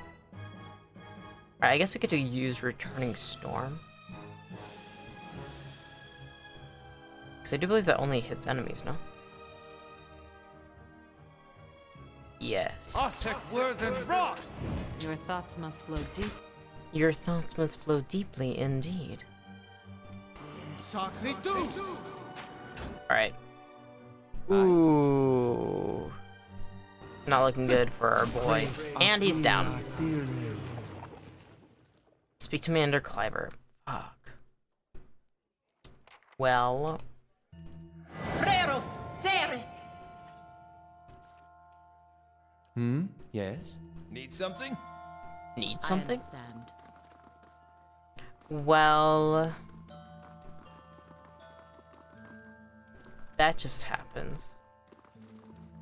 Alright, I guess we could use Returning Storm. Because I do believe that only hits enemies, no? Yes. Your thoughts must flow deep. Your thoughts must flow deeply indeed. Alright. Ooh. Not looking good for our boy. And he's down. Speak to Commander Cliver. Fuck. Well. Freros, Ceres. Yes? Need something? Need I something? understand. Well. That just happens.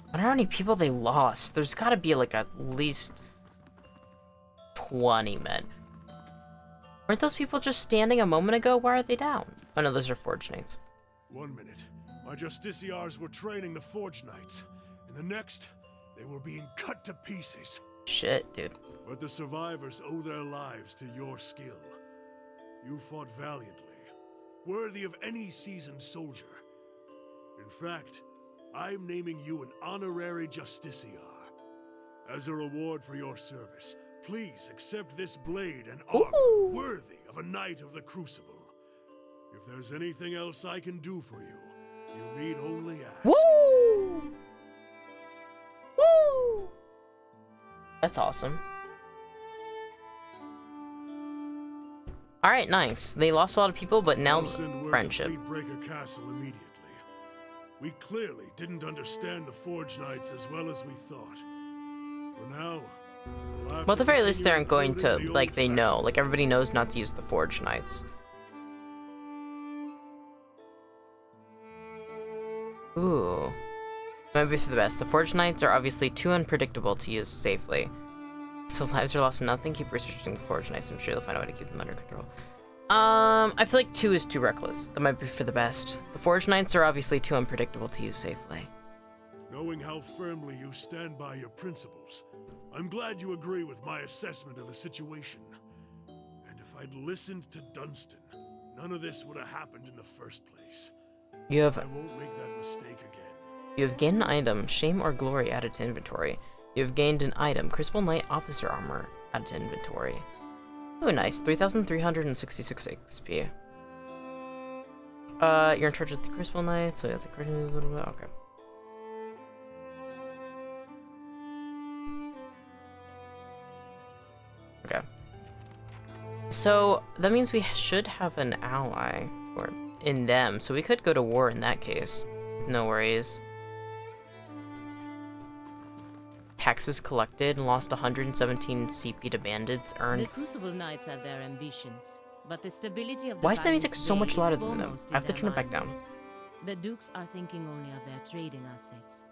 I wonder how many people they lost. There's gotta be like at least 20 men. Weren't those people just standing a moment ago? Why are they down? Oh no, those are Forge Knights. 1 minute, my Justiciars were training the Forge Knights. In the next, they were being cut to pieces. Shit, dude. But the survivors owe their lives to your skill. You fought valiantly, worthy of any seasoned soldier. In fact, I'm naming you an honorary Justiciar. As a reward for your service, please accept this blade and armor worthy of a Knight of the Crucible. If there's anything else I can do for you, you need only ask. Woo! Woo! That's awesome. Alright, nice. They lost a lot of people, but now I'll send word to friendship. Fleetbreaker Castle immediately. We clearly didn't understand the Forge Knights as well as we thought. For now, we'll have Well, at the to very least, they continue aren't going to, including the like, they know. old-fashioned. Like, everybody knows not to use the Forge Knights. Ooh. Might be for the best. The Forge Knights are obviously too unpredictable to use safely. So lives are lost to nothing. Keep researching the Forge Knights. I'm sure they'll find a way to keep them under control. I feel like 2 is too reckless. That might be for the best. The Forge Knights are obviously too unpredictable to use safely. Knowing how firmly you stand by your principles, I'm glad you agree with my assessment of the situation. And if I'd listened to Dunstan, none of this would have happened in the first place. You have I won't make that mistake again. You have gained an item, Shame or Glory, added to inventory. You have gained an item, Crucible Knight Officer Armor, added to inventory. Oh, nice. 3,366 XP. You're in charge of the Crucible Knight, so you have the okay. Okay. So, that means we should have an ally in them, so we could go to war in that case. No worries. taxes collected and lost 117 CP to bandits earned. The Crucible Knights have their ambitions, but the stability of Why is the Defiance music so Bay much is louder than them? foremost I have in to their turn it back mind. down. The Dukes are thinking only of their trading assets,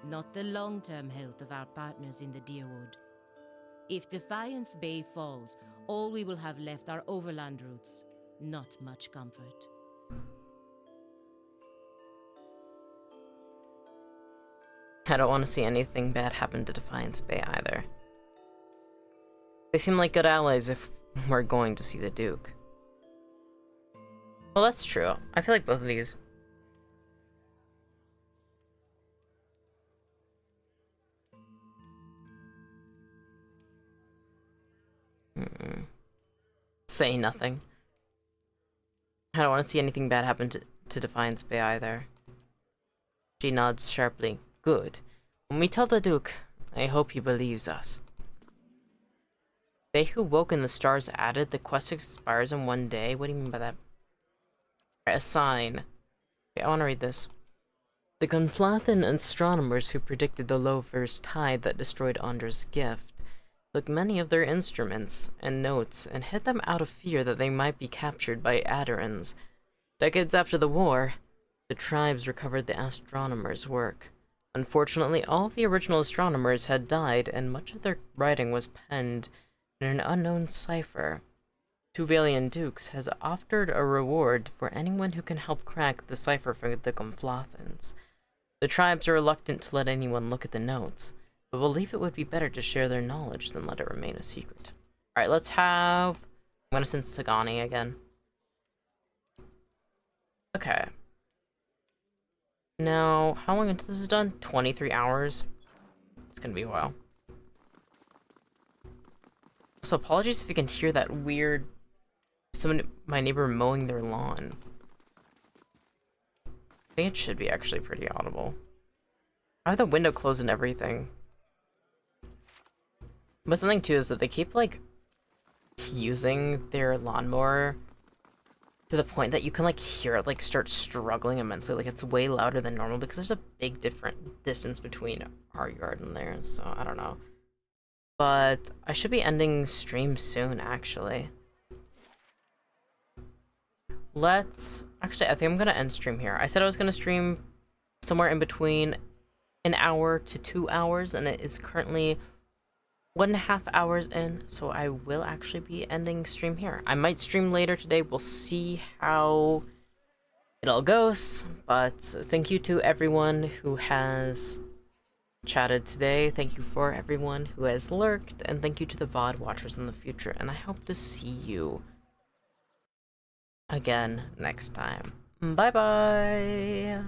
not the long-term health of our partners in the Deerwood. If Defiance Bay falls, all we will have left are overland routes. Not much comfort. I don't want to see anything bad happen to Defiance Bay either. They seem like good allies if we're going to see the Duke. Well, that's true. I feel like both of these. Say nothing. I don't want to see anything bad happen to Defiance Bay either. She nods sharply. Good. When we tell the Duke, I hope he believes us. They who woke in the stars added the quest expires in one day. What do you mean by that? A sign. Okay, I want to read this. The Gonflathan astronomers who predicted the low first tide that destroyed Andra's gift took many of their instruments and notes and hid them out of fear that they might be captured by Adarans. Decades after the war, the tribes recovered the astronomers' work. Unfortunately, all of the original astronomers had died, and much of their writing was penned in an unknown cipher. Tuvalian Dukes has offered a reward for anyone who can help crack the cipher for the Gonflathans. The tribes are reluctant to let anyone look at the notes, but believe it would be better to share their knowledge than let it remain a secret. Alright, let's have... I'm gonna send Sagani again. Okay. Now, how long until this is done? 23 hours? It's gonna be a while. So apologies if you can hear that weird... my neighbor mowing their lawn. I think it should be actually pretty audible. I have the window closed and everything. But something too is that they keep like using their lawnmower to the point that you can like hear it like start struggling immensely. Like it's way louder than normal because there's a big different distance between our yard and theirs, so I don't know. But I should be ending stream soon actually. Actually, I think I'm gonna end stream here. I said I was gonna stream somewhere in between an hour to 2 hours, and it is currently 1.5 hours in, so I will actually be ending stream here. I might stream later today. We'll see how it all goes, but thank you to everyone who has chatted today. Thank you for everyone who has lurked, and thank you to the VOD watchers in the future, and I hope to see you again next time. Bye bye.